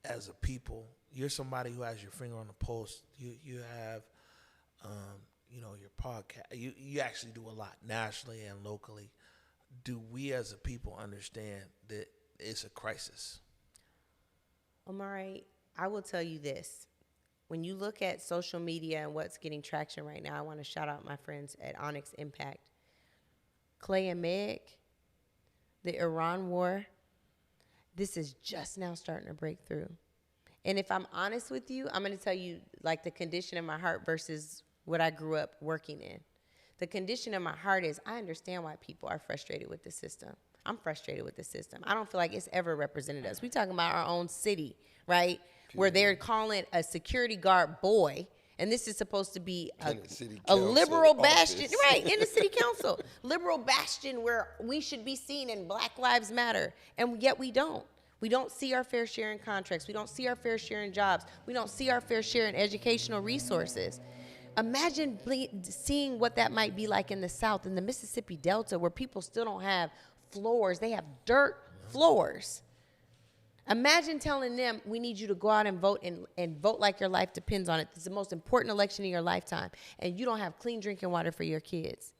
as a people, you're somebody who has your finger on the pulse. You have, your podcast. You actually do a lot nationally and locally. Do we as a people understand that it's a crisis? Omari, I will tell you this. When you look at social media and what's getting traction right now, I want to shout out my friends at Onyx Impact. Clay and Meg, the Iran war, this is just now starting to break through. And if I'm honest with you, I'm going to tell you, like, the condition of my heart versus what I grew up working in. The condition of my heart is I understand why people are frustrated with the system. I'm frustrated with the system. I don't feel like it's ever represented us. We're talking about our own city, right? Where they're calling a security guard boy, and this is supposed to be a liberal bastion, right, in the city council. Liberal bastion where we should be seen in Black Lives Matter, and yet we don't. We don't see our fair share in contracts. We don't see our fair share in jobs. We don't see our fair share in educational resources. Imagine seeing what that might be like in the South, in the Mississippi Delta, where people still don't have floors. They have dirt floors. Imagine telling them, we need you to go out and vote and vote like your life depends on it. It's the most important election in your lifetime, and you don't have clean drinking water for your kids.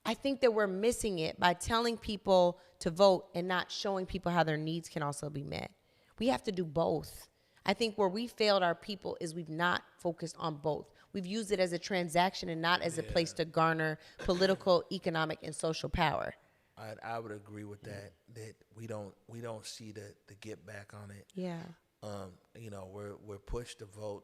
I think that we're missing it by telling people to vote and not showing people how their needs can also be met. We have to do both. I think where we failed our people is we've not focused on both. We've used it as a transaction and not as a place to garner political, economic, and social power. I would agree with that. That we don't see the get back on it. Yeah. We're pushed to vote.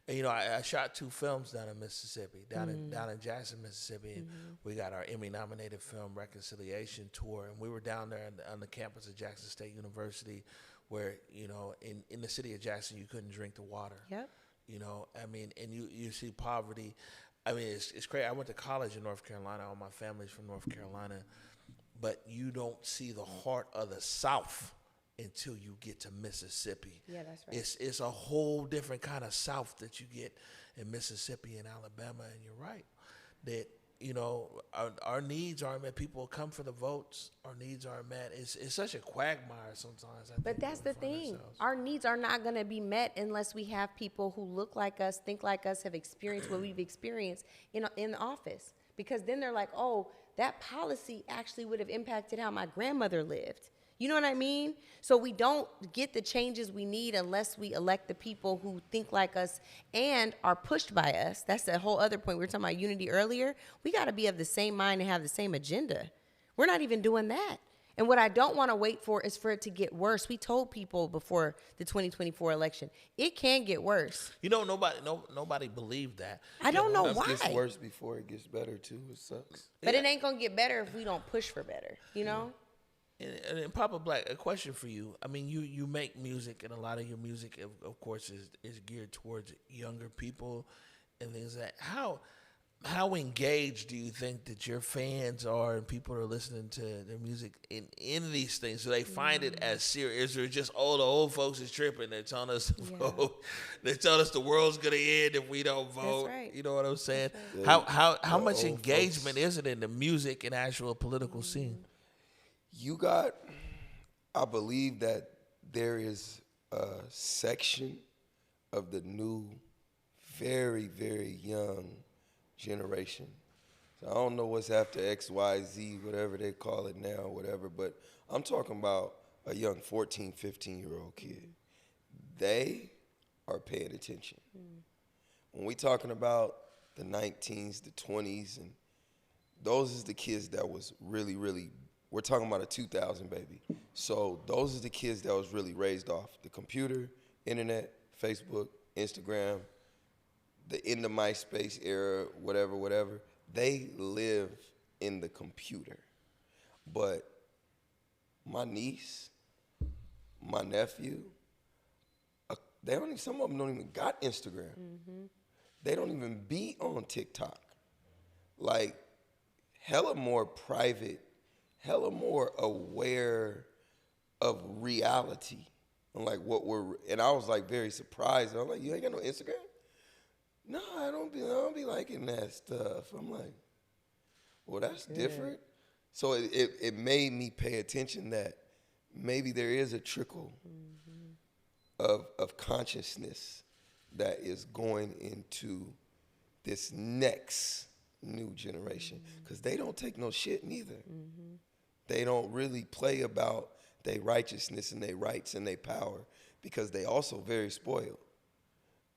And, I shot 2 films down in Mississippi, down in Jackson, Mississippi. And we got our Emmy-nominated film Reconciliation Tour, and we were down there on the campus of Jackson State University, where in the city of Jackson you couldn't drink the water. Yep. And you see poverty. I mean, it's crazy. I went to college in North Carolina. All my family's from North Carolina. But you don't see the heart of the South until you get to Mississippi. Yeah, that's right. It's a whole different kind of South that you get in Mississippi and Alabama. And you're right that, our needs aren't met. People come for the votes. Our needs aren't met. It's such a quagmire sometimes. But that's the thing. Our needs are not going to be met unless we have people who look like us, think like us, have experienced what we've experienced in the office. Because then they're like, oh, that policy actually would have impacted how my grandmother lived. You know what I mean? So we don't get the changes we need unless we elect the people who think like us and are pushed by us. That's the whole other point. We were talking about unity earlier. We got to be of the same mind and have the same agenda. We're not even doing that. And what I don't want to wait for is for it to get worse. We told people before the 2024 election, it can get worse. You know, nobody believed that. I don't know why. It gets worse before it gets better, too. It sucks. But it ain't going to get better if we don't push for better, you know? And Papa Black, a question for you. I mean, you make music, and a lot of your music, of course, is geared towards younger people and things like that. How engaged do you think that your fans are and people are listening to their music in these things? Do they find it as serious, or just the old folks is tripping? They're telling us to vote. They're telling us the world's gonna end if we don't vote. Right. You know what I'm saying? Right. How much engagement is it in the music and actual political scene? I believe that there is a section of the new, very, very young generation. So I don't know what's after XYZ, whatever they call it now, whatever, but I'm talking about a young 14, 15-year-old kid. They are paying attention. When we talking about the 19s, the 20s, and those is the kids that was really, really, we're talking about a 2000 baby. So those are the kids that was really raised off the computer, internet, Facebook, Instagram, in the MySpace era, whatever, they live in the computer. But my niece, my nephew, some of them don't even got Instagram. They don't even be on TikTok. Like, hella more private, hella more aware of reality. And like and I was like very surprised. I'm like, you ain't got no Instagram? No, I don't be liking that stuff. I'm like, well, that's different. So it made me pay attention that maybe there is a trickle of consciousness that is going into this next new generation, because they don't take no shit neither. They don't really play about their righteousness and their rights and their power, because they also very spoiled.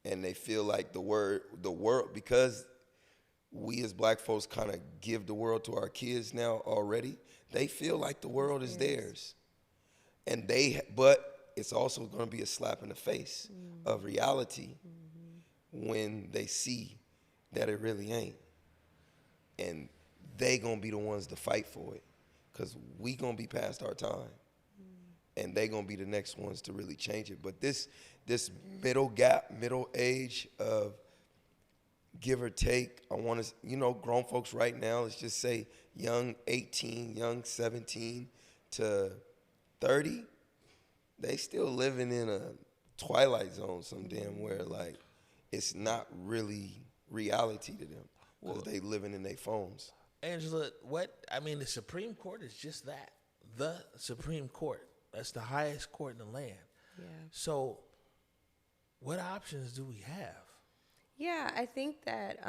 And they feel like the world, because we as black folks kind of give the world to our kids now already, they feel like the world is theirs. But it's also going to be a slap in the face of reality when they see that it really ain't. And they going to be the ones to fight for it, because we going to be past our time. And they going to be the next ones to really change it. But this middle age of give or take, I want to, grown folks right now, let's just say young 18, young 17 to 30, they still living in a twilight zone some damn where, like, it's not really reality to them, because they living in their phones. Angela, the Supreme Court is just that, the Supreme Court. That's the highest court in the land. Yeah. So what options do we have? Yeah, I think that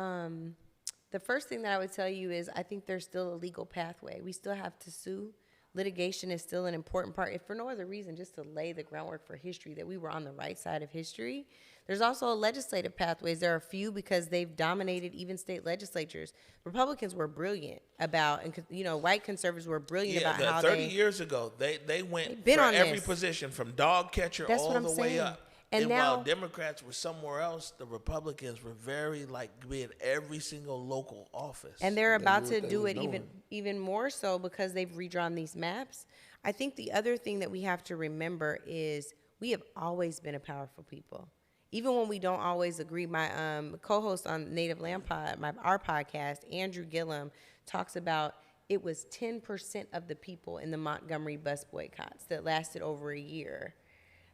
the first thing that I would tell you is I think there's still a legal pathway. We still have to sue. Litigation is still an important part, if for no other reason, just to lay the groundwork for history, that we were on the right side of history. There's also legislative pathways. There are a few because they've dominated even state legislatures. Republicans were brilliant about, and white conservatives were brilliant about how 30 years ago, they went for every position from dog catcher all the way up. And now, while Democrats were somewhere else, the Republicans were very be in every single local office. And they're about to do it even more so because they've redrawn these maps. I think the other thing that we have to remember is we have always been a powerful people. Even when we don't always agree. My co-host on Native Land Pod, our podcast, Andrew Gillum, talks about it was 10% of the people in the Montgomery bus boycotts that lasted over a year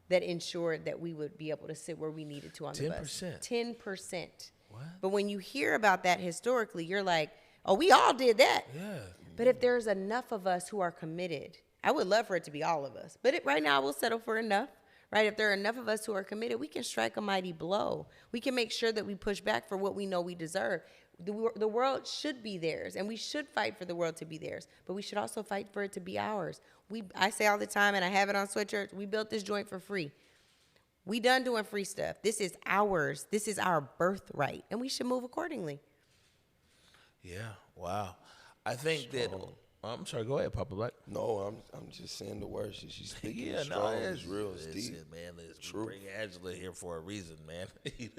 that ensured that we would be able to sit where we needed to on the bus. 10%. What? But when you hear about that historically, you're like, oh, we all did that. Yeah. But if there's enough of us who are committed, I would love for it to be all of us. But right now, we'll settle for enough. Right? If there are enough of us who are committed, we can strike a mighty blow. We can make sure that we push back for what we know we deserve. The world should be theirs, and we should fight for the world to be theirs, but we should also fight for it to be ours. I say all the time, and I have it on sweatshirts, we built this joint for free. We done doing free stuff. This is ours. This is our birthright, and we should move accordingly. Yeah, wow. I think that... I'm sorry, go ahead, Papa Black. No, I'm just saying the words that she's speaking. Yeah, strong, no, it's real, it's deep. Man, we True. bring Angela here for a reason, man. You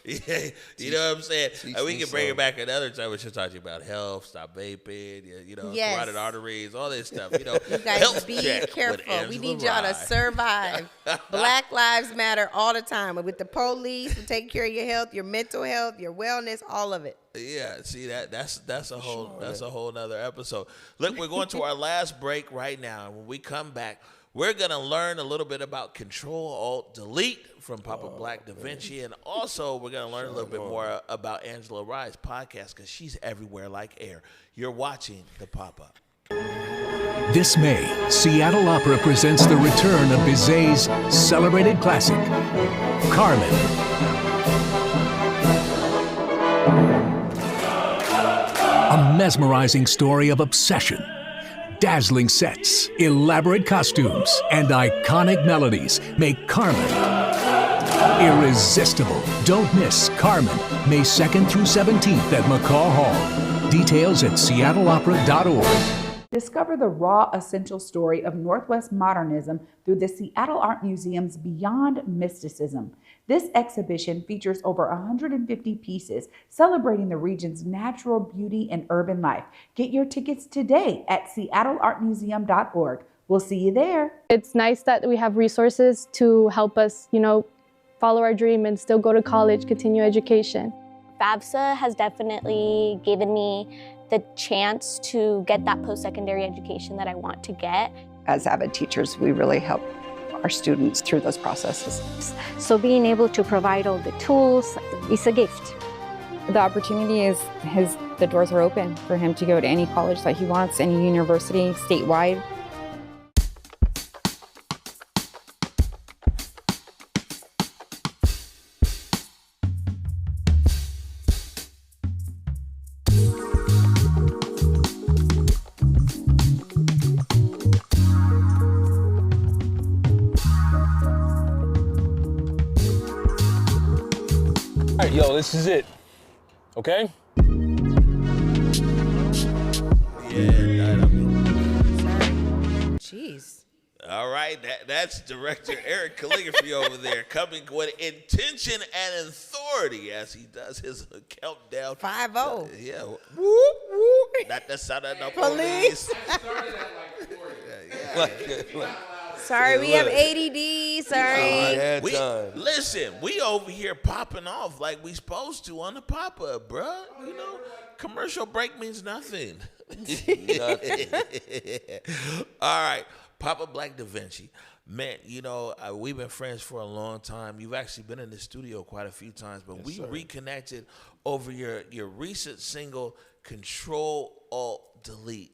Teach, know what I'm saying? We can bring her something. back another time. We should talk to you about health, stop vaping, Yes. carotid arteries, all this stuff. You guys be careful. We need y'all to survive. Black Lives Matter all the time. With the police, to take care of your health, your mental health, your wellness, all of it. Yeah, see that's a whole nother episode. Look, we're going to our last break right now, and when we come back, we're gonna learn a little bit about Control Alt Delete from Popup Black Davinci, and also we're gonna learn a little bit more about Angela Rye's podcast because she's everywhere like air. You're watching the Pop-Up. This May, Seattle Opera presents the return of Bizet's celebrated classic, Carmen. A mesmerizing story of obsession, dazzling sets, elaborate costumes, and iconic melodies make Carmen irresistible. Don't miss Carmen, May 2nd through 17th at McCaw Hall. Details at seattleopera.org. Discover the raw, essential story of Northwest modernism through the Seattle Art Museum's Beyond Mysticism. This exhibition features over 150 pieces celebrating the region's natural beauty and urban life. Get your tickets today at seattleartmuseum.org. We'll see you there. It's nice that we have resources to help us, follow our dream and still go to college, continue education. FAFSA has definitely given me the chance to get that post-secondary education that I want to get. As avid teachers, we really help our students through those processes. So being able to provide all the tools is a gift. The opportunity the doors are open for him to go to any college that he wants, any university, statewide. Yo, this is it. Okay? Jeez. All right, that's Director Eric Calligraphy over there, coming with intention and authority as he does his countdown. 5-0. Yeah. Whoop, whoop. Not the sound of the police. Sorry, we have ADD. Sorry. Listen, we over here popping off like we supposed to on the pop-up, bruh. Commercial break means nothing. Nothing. All right, Popup Black Davinci. Man, we've been friends for a long time. You've actually been in the studio quite a few times, but we reconnected over your recent single, Control Alt Delete.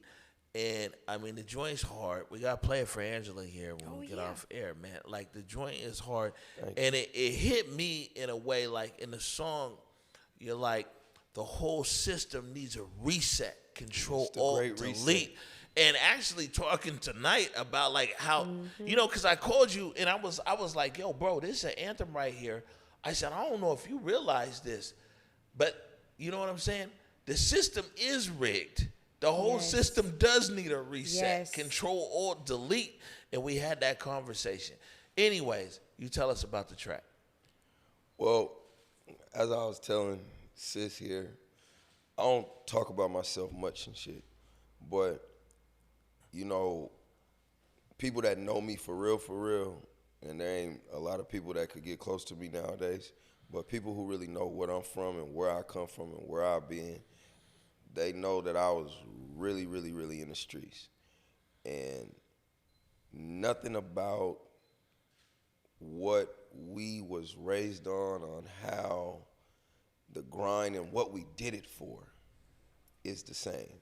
And the joint's hard. We gotta play it for Angela here when we get off air, man. Like the joint is hard, and it hit me in a way. Like in the song, you're like the whole system needs a reset. Control Alt Delete, and actually talking tonight about like how because I called you and I was like, yo, bro, this is an anthem right here. I said, I don't know if you realize this, but you know what I'm saying? The system is rigged. The whole system does need a reset. Yes. Control Alt Delete. And we had that conversation. Anyways, you tell us about the track. Well, as I was telling sis here, I don't talk about myself much and shit. But, people that know me for real, and there ain't a lot of people that could get close to me nowadays, but people who really know what I'm from and where I come from and where I've been, they know that I was really, really, really in the streets. And nothing about what we was raised on how the grind and what we did it for is the same.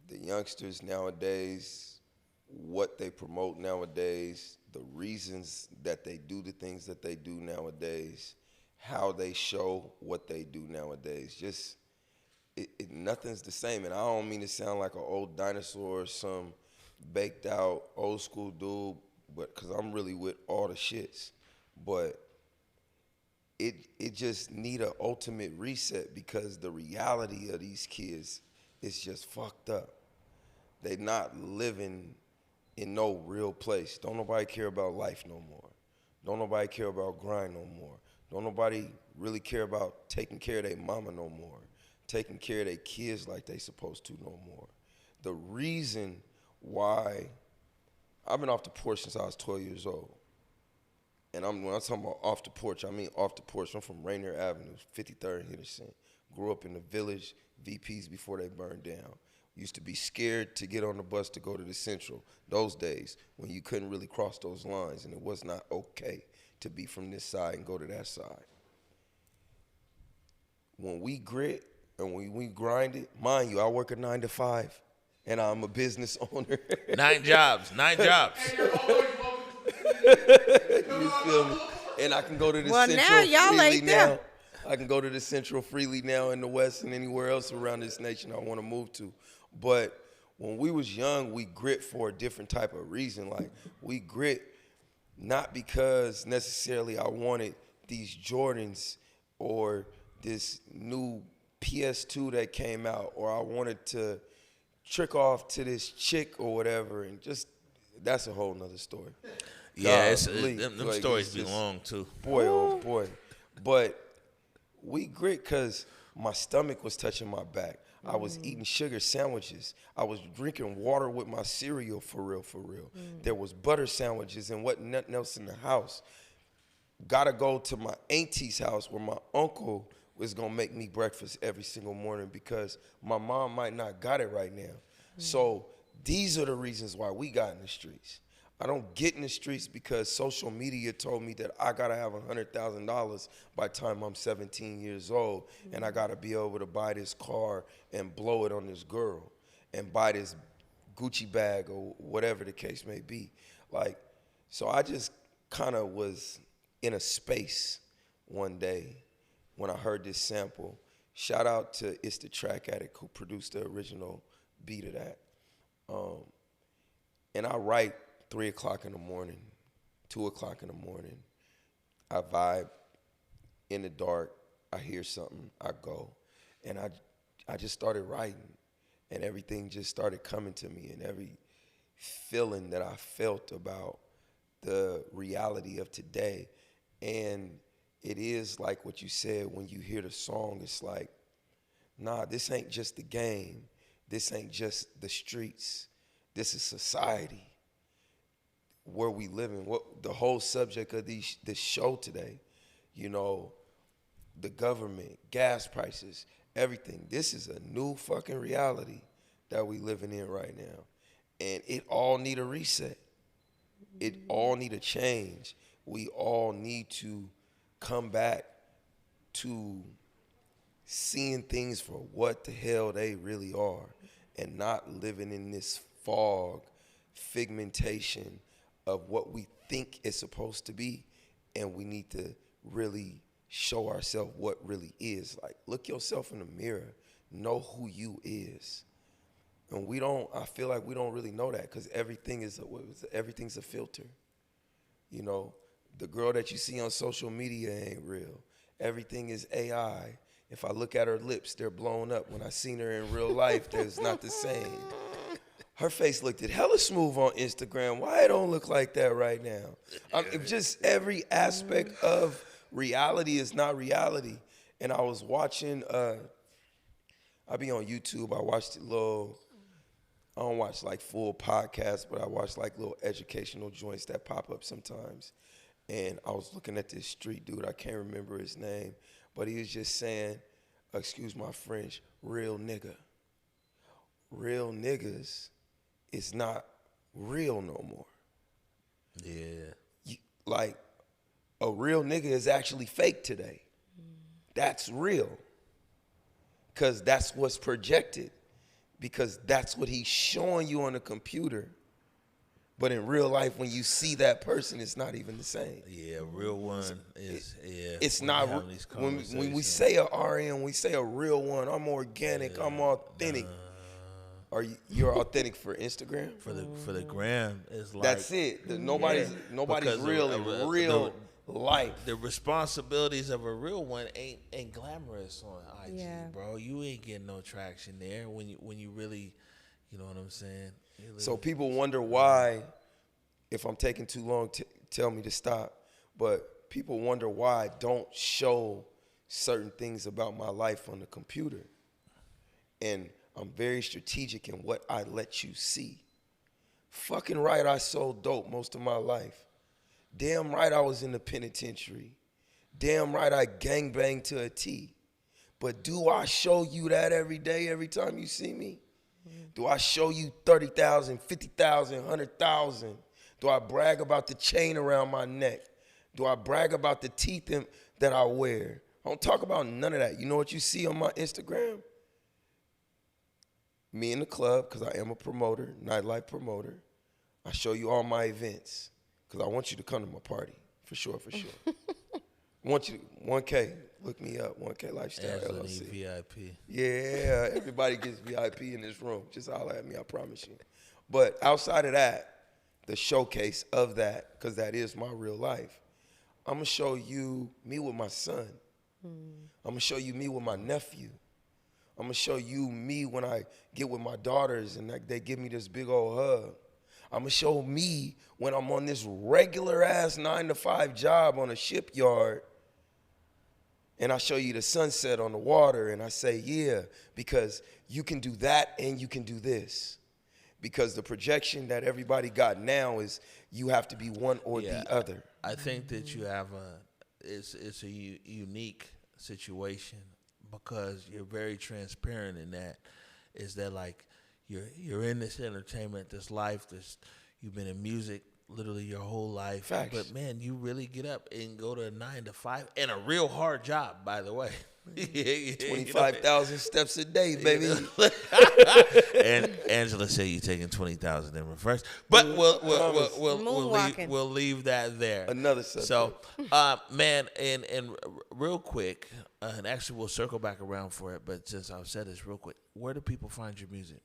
The youngsters nowadays, what they promote nowadays, the reasons that they do the things that they do nowadays how they show what they do nowadays. Just nothing's the same. And I don't mean to sound like an old dinosaur or some baked out old school dude, but because I'm really with all the shits. But it just need an ultimate reset, because the reality of these kids is just fucked up. They not living in no real place. Don't nobody care about life no more. Don't nobody care about grind no more. Don't nobody really care about taking care of their mama no more, taking care of their kids like they supposed to no more. The reason why I've been off the porch since I was 12 years old. And when I'm talking about off the porch, I mean off the porch. I'm from Rainier Avenue, 53rd and Henderson. Grew up in the village, VPs before they burned down. Used to be scared to get on the bus to go to the Central. Those days when you couldn't really cross those lines, and it was not okay to be from this side and go to that side. When we grit and when we grind it, mind you, I work a 9 to 5, and I'm a business owner. 9 jobs. You feel me? And I can go to the Central now y'all freely ain't there. now. I can go to the Central freely now in the West and anywhere else around this nation I want to move to. But when we was young, we grit for a different type of reason. Like, we grit not because necessarily I wanted these Jordans or this new PS2 that came out, or I wanted to trick off to this chick or whatever, and just, that's a whole nother story. Yeah, them stories be long too. Boy, oh boy. But we grit because my stomach was touching my back. I was eating sugar sandwiches. I was drinking water with my cereal, for real. There was butter sandwiches and wasn't nothing else in the house. Gotta go to my auntie's house where my uncle was gonna make me breakfast every single morning, because my mom might not got it right now. So these are the reasons why we got in the streets. I don't get in the streets because social media told me that I gotta have $100,000 by the time I'm 17 years old, and I gotta be able to buy this car and blow it on this girl and buy this Gucci bag or whatever the case may be. Like, so I just kind of was in a space one day when I heard this sample. Shout out to It's the Track Addict, who produced the original beat of that. And I write 3 o'clock in the morning, 2 o'clock in the morning. I vibe in the dark. I hear something. I go. And I just started writing. And everything just started coming to me. And every feeling that I felt about the reality of today. And it is like what you said when you hear the song. It's like, nah, this ain't just the game. This ain't just the streets. This is society. Where we living, what the whole subject of this show today, you know, the government, gas prices, everything. This is a new fucking reality that we living in right now. And it all need a reset. It all need a change. We all need to come back to seeing things for what the hell they really are, and not living in this fog, figmentation of what we think it's supposed to be. And we need to really show ourselves what really is. Like, look yourself in the mirror, know who you is. And I feel like we don't really know that, because everything's a filter. You know, the girl that you see on social media ain't real. Everything is AI. If I look at her lips, they're blown up. When I seen her in real life, it's not the same. Her face looked hella smooth on Instagram. Why it don't look like that right now? Just every aspect of reality is not reality. And I was watching, I be on YouTube. I watched I don't watch like full podcasts, but I watch like little educational joints that pop up sometimes. And I was looking at this street dude. I can't remember his name, but he was just saying, excuse my French, real nigga. Real niggas is not real no more. Yeah. Like, a real nigga is actually fake today. That's real. Because that's what's projected. Because that's what he's showing you on the computer. But in real life, when you see that person, it's not even the same. Yeah, real one is, It's not, when we say a RN, we say a real one, I'm organic, I'm authentic. You're authentic for Instagram? For the gram, it's like. That's it. Nobody's real in real life. The responsibilities of a real one ain't glamorous on IG, bro. You ain't getting no traction there when you really, you know what I'm saying? So people wonder why, if I'm taking too long, tell me to stop. But people wonder why I don't show certain things about my life on the computer. And I'm very strategic in what I let you see. Fucking right, I sold dope most of my life. Damn right I was in the penitentiary. Damn right I gangbanged to a T. But do I show you that every day, every time you see me? Do I show you 30,000, 50,000, 100,000? Do I brag about the chain around my neck? Do I brag about the teeth that I wear? I don't talk about none of that. You know what you see on my Instagram? Me in the club, because I am a promoter, nightlife promoter. I show you all my events, because I want you to come to my party, for sure, for sure. I want you to, 1K, look me up, 1K Lifestyle LLC. VIP. Yeah, everybody gets VIP in this room. Just holler at me, I promise you. But outside of that, the showcase of that, because that is my real life, I'm going to show you me with my son. I'm going to show you me with my nephew. I'm going to show you me when I get with my daughters and they give me this big old hug. I'm going to show me when I'm on this regular-ass 9-to-5 job on a shipyard and I show you the sunset on the water and I say, yeah, because you can do that and you can do this. Because the projection that everybody got now is you have to be one or the other. I think that you have it's a unique situation because you're very transparent in that. Is that like you're in this entertainment, this life, you've been in music literally your whole life. Facts. But man, you really get up and go to a 9-to-5 and a real hard job, by the way. 25,000 steps a day, baby. And Angela said you're taking 20,000 in reverse, but we'll leave that there. Another subject. So, man, and real quick, and actually we'll circle back around for it. But since I've said this real quick, where do people find your music?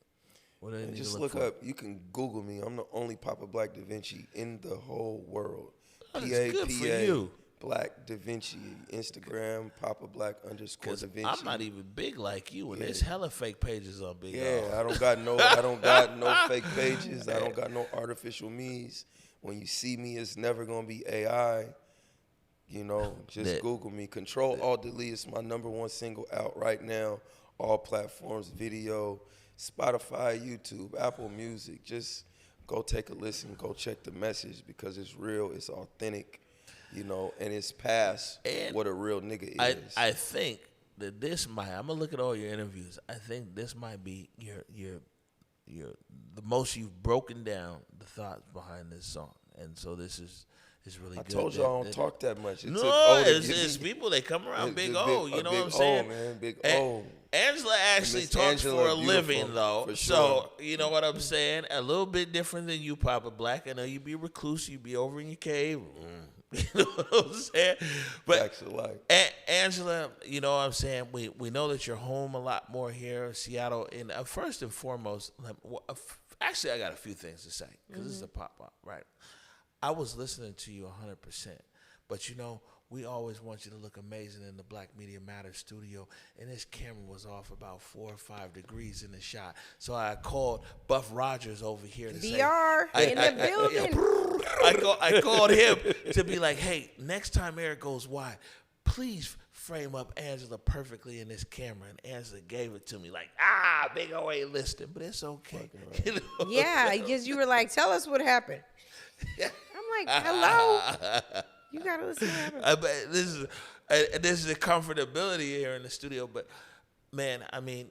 What do they need just to look look for? up. You can Google me. I'm the only Popup Black Davinci in the whole world. Oh, that's good for you. Black Davinci, Instagram, Popup Black _ Davinci. I'm not even big like you, and there's hella fake pages on Big Yeah, Dog. I don't got no fake pages. I don't got no artificial me's. When you see me, it's never gonna be AI. You know, just Google me. Control Alt Delete is my #1 single out right now. All platforms, video, Spotify, YouTube, Apple Music. Just go take a listen. Go check the message because it's real. It's authentic. You know, and it's past what a real nigga is. I think that this might. I'm gonna look at all your interviews. I think this might be your the most you've broken down the thoughts behind this song, and so this is really good. I told you I don't talk that much. It's people that come around Big O. You know what I'm saying? Man, Big O. Angela actually talks for a living, though. For sure. So, you know what I'm saying? A little bit different than you, Popup Black. I know you be recluse. You be over in your cave. You know what I'm saying? But Angela, you know what I'm saying? We know that you're home a lot more here in Seattle. And first and foremost, actually, I got a few things to say because this is a pop-up, right? I was listening to you 100%. But, you know, we always want you to look amazing in the Black Media Matters studio, and this camera was off about 4 or 5 degrees in the shot. So I called Buff Rogers over here to VR in the building. I called him to be like, hey, next time Eric goes wide, please frame up Angela perfectly in this camera. And Angela gave it to me like, Big O ain't listening, but it's okay. Right. You know? Yeah, because you were like, tell us what happened. I'm like, hello. You gotta listen to him. This is the comfortability here in the studio, but man, I mean,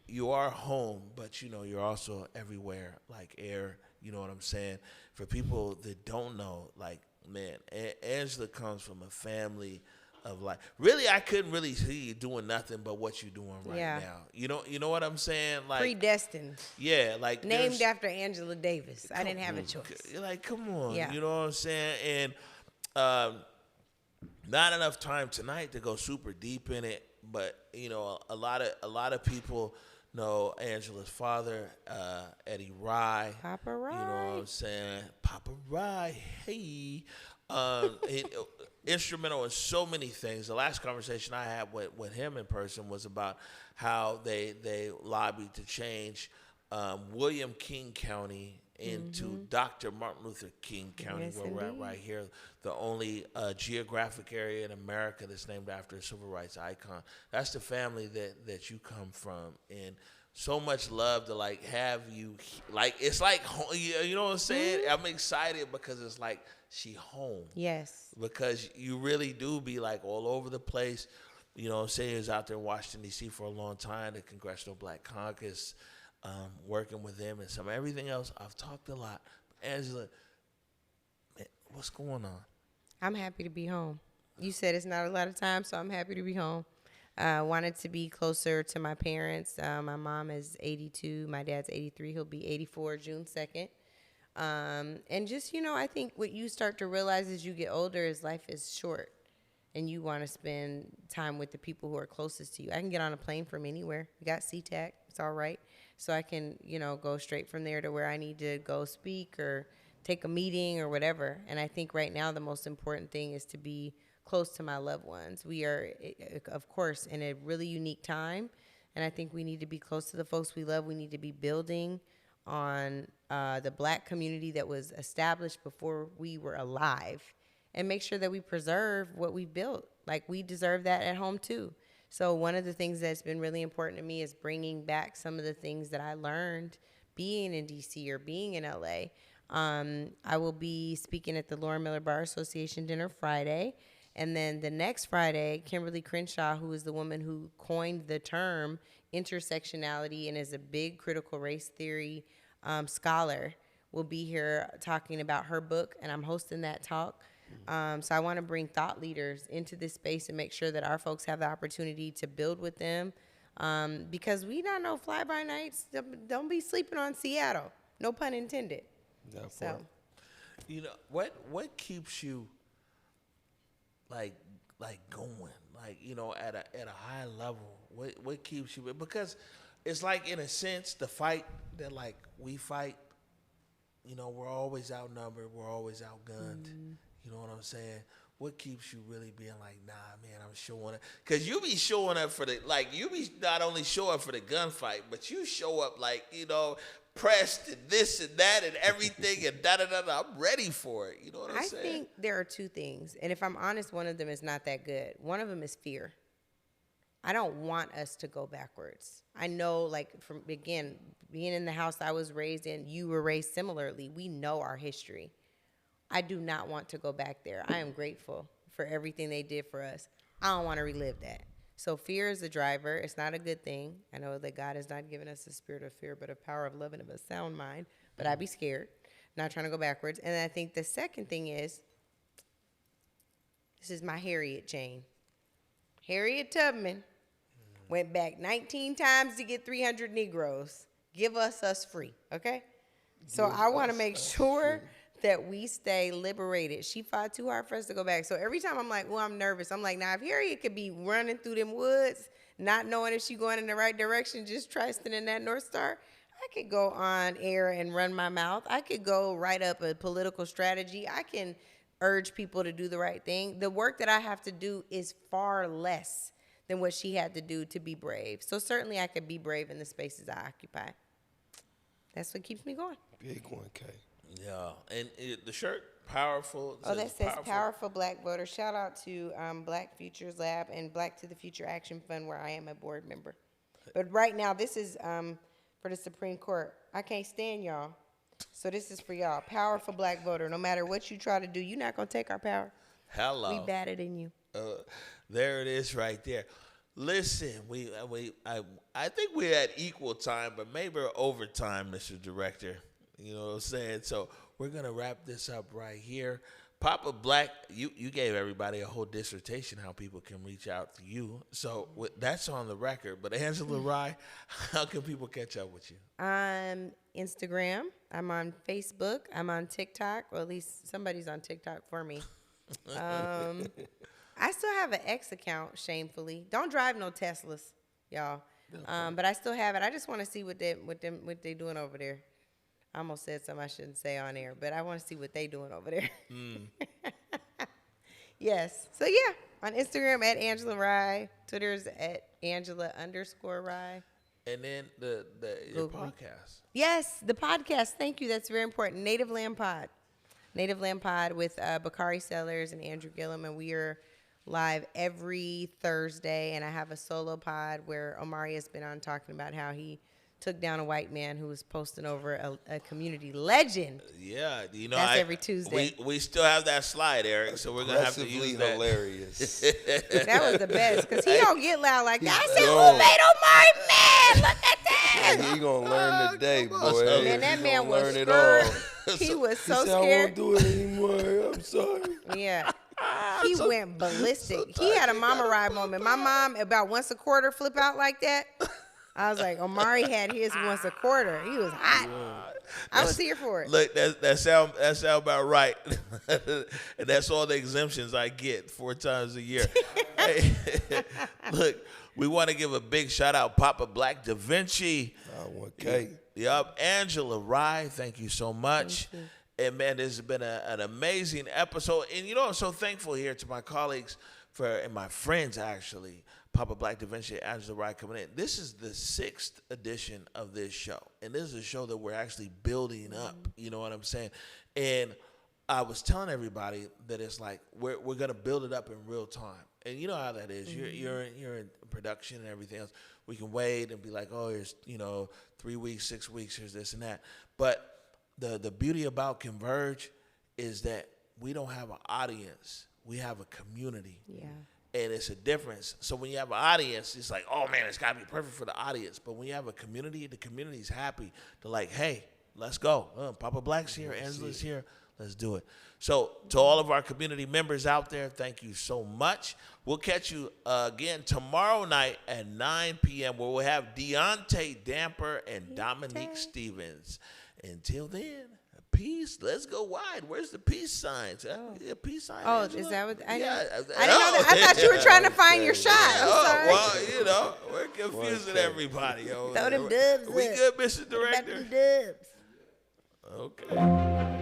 you are home, but you know you're also everywhere, like air. You know what I'm saying? For people that don't know, like man, Angela comes from a family of life. Really, I couldn't really see you doing nothing but what you're doing right now. You know what I'm saying? Like predestined. Yeah, like named after Angela Davis. I didn't have a choice. Like, come on. Yeah. You know what I'm saying? And not enough time tonight to go super deep in it, but you know, a lot of people know Angela's father, Eddie Rye. Papa Rye. You know what I'm saying? Papa Rye. Hey. Instrumental in so many things. The last conversation I had with him in person was about how they lobbied to change William King County into Dr. Martin Luther King County, where we're at right here, the only geographic area in America that's named after a civil rights icon. That's the family that you come from, and so much love to like have you, like it's like, you know what I'm saying? I'm excited because it's like she home. Yes. Because you really do be like all over the place. You know what I'm saying? He was out there in Washington, D.C. for a long time, the Congressional Black Caucus, working with them and everything else. I've talked a lot. Angela, man, what's going on? I'm happy to be home. You said it's not a lot of time, so I'm happy to be home. Wanted to be closer to my parents. My mom is 82. My dad's 83. He'll be 84 June 2nd. And just, you know, I think what you start to realize as you get older is life is short. And you want to spend time with the people who are closest to you. I can get on a plane from anywhere. We got SeaTac. It's all right. So I can, you know, go straight from there to where I need to go speak or take a meeting or whatever. And I think right now the most important thing is to be close to my loved ones. We are, of course, in a really unique time. And I think we need to be close to the folks we love. We need to be building on the Black community that was established before we were alive, and make sure that we preserve what we built. Like, we deserve that at home too. So one of the things that's been really important to me is bringing back some of the things that I learned being in DC or being in LA. I will be speaking at the Laura Miller Bar Association dinner Friday. And then the next Friday, Kimberly Crenshaw, who is the woman who coined the term intersectionality and is a big critical race theory scholar, will be here talking about her book, and I'm hosting that talk. So I want to bring thought leaders into this space and make sure that our folks have the opportunity to build with them, because we not know fly-by-nights. Don't be sleeping on Seattle. No pun intended. So, you know, what keeps you like going, like, you know, at a high level? What keeps you? Because it's like, in a sense, the fight that like we fight, you know, we're always outnumbered, we're always outgunned. You know what I'm saying? What keeps you really being like, nah, man, I'm showing up? Because you be showing up for you be not only show up for the gunfight, but you show up like, you know, pressed and this and that and everything and da-da-da-da. I'm ready for it. You know what I'm saying? I think there are two things. And if I'm honest, one of them is not that good. One of them is fear. I don't want us to go backwards. I know, like, from, again, being in the house I was raised in, you were raised similarly. We know our history. I do not want to go back there. I am grateful for everything they did for us. I don't want to relive that. So fear is the driver. It's not a good thing. I know that God has not given us a spirit of fear, but a power of love and of a sound mind. But I'd be scared, not trying to go backwards. And I think the second thing is, this is my Harriet chain. Harriet Tubman went back 19 times to get 300 Negroes. Give us free, okay? So I want to make sure that we stay liberated. She fought too hard for us to go back. So every time I'm like, well, I'm nervous. I'm like, now if Harriet could be running through them woods, not knowing if she going in the right direction, just trusting in that North Star, I could go on air and run my mouth. I could go write up a political strategy. I can urge people to do the right thing. The work that I have to do is far less than what she had to do to be brave. So certainly I could be brave in the spaces I occupy. That's what keeps me going. Big one, K. Yeah, and the shirt, powerful. Oh, that says powerful Black voter. Shout out to Black Futures Lab and Black to the Future Action Fund, where I am a board member. But right now, this is for the Supreme Court. I can't stand y'all. So this is for y'all. Powerful Black voter. No matter what you try to do, you're not going to take our power. Hello. We batted in you. There it is right there. Listen, I think we're at equal time, but maybe we're overtime, Mr. Director. You know what I'm saying? So we're going to wrap this up right here. Popup Black, you gave everybody a whole dissertation how people can reach out to you. So that's on the record. But Angela Rye, how can people catch up with you? I'm Instagram. I'm on Facebook. I'm on TikTok. Or at least somebody's on TikTok for me. I still have an X account, shamefully. Don't drive no Teslas, y'all. But I still have it. I just want to see what they doing over there. I almost said something I shouldn't say on air, but I want to see what they doing over there. Yes. So yeah, on Instagram at Angela Rye. Twitter's at Angela_Rye. And then your podcast. Yes, the podcast. Thank you. That's very important. Native Land Pod. Native Land Pod with Bakari Sellers and Andrew Gillum, and we are live every Thursday. And I have a solo pod where Omari has been on talking about how he took down a white man who was posting over a community legend. Yeah, that's every Tuesday. We still have that slide, Eric, so we're gonna have to use that. Hilarious. That was the best because he don't get loud like that. I said, "Who made Omari mad? Look at that!" He gonna learn today, boy. Man, that man was learn it scared. He was so he said, scared. I won't do it anymore. I'm sorry. Yeah. He went ballistic. He had a mama ride moment. My mom, about once a quarter, flip out like that. I was like, Omari had his once a quarter. He was hot. I was here for it. Look, that sound about right. And that's all the exemptions I get 4 times a year. Hey, look, we want to give a big shout out, Popup Black, Davinci. Okay. Yup, Angela Rye, thank you so much. And man, this has been an amazing episode. And I'm so thankful here to my colleagues and my friends actually. Popup Black, Davinci, Angela Rye coming in. This is the 6th edition of this show. And this is a show that we're actually building up. You know what I'm saying? And I was telling everybody that it's like we're going to build it up in real time. And you know how that is. You're in production and everything else. We can wait and be like, oh, here's 3 weeks, 6 weeks, here's this and that. But the beauty about Converge is that we don't have an audience. We have a community. Yeah. And it's a difference. So when you have an audience, it's like, oh, man, it's got to be perfect for the audience. But when you have a community, the community's happy. They're like, hey, let's go. Popup Black's here. Angela's here. Let's do it. So to all of our community members out there, thank you so much. We'll catch you again tomorrow night at 9 p.m. where we'll have Deontay Damper and Dominique Stevens. Until then, peace. Let's go wide. Where's the peace signs? Peace sign. Oh, Angela? is that what? I Yeah. didn't know that. I thought you were trying to find your shot. I'm sorry. Well, we're confusing everybody. Throw them dubs We up. good, Mr. Director? Dubs. Okay.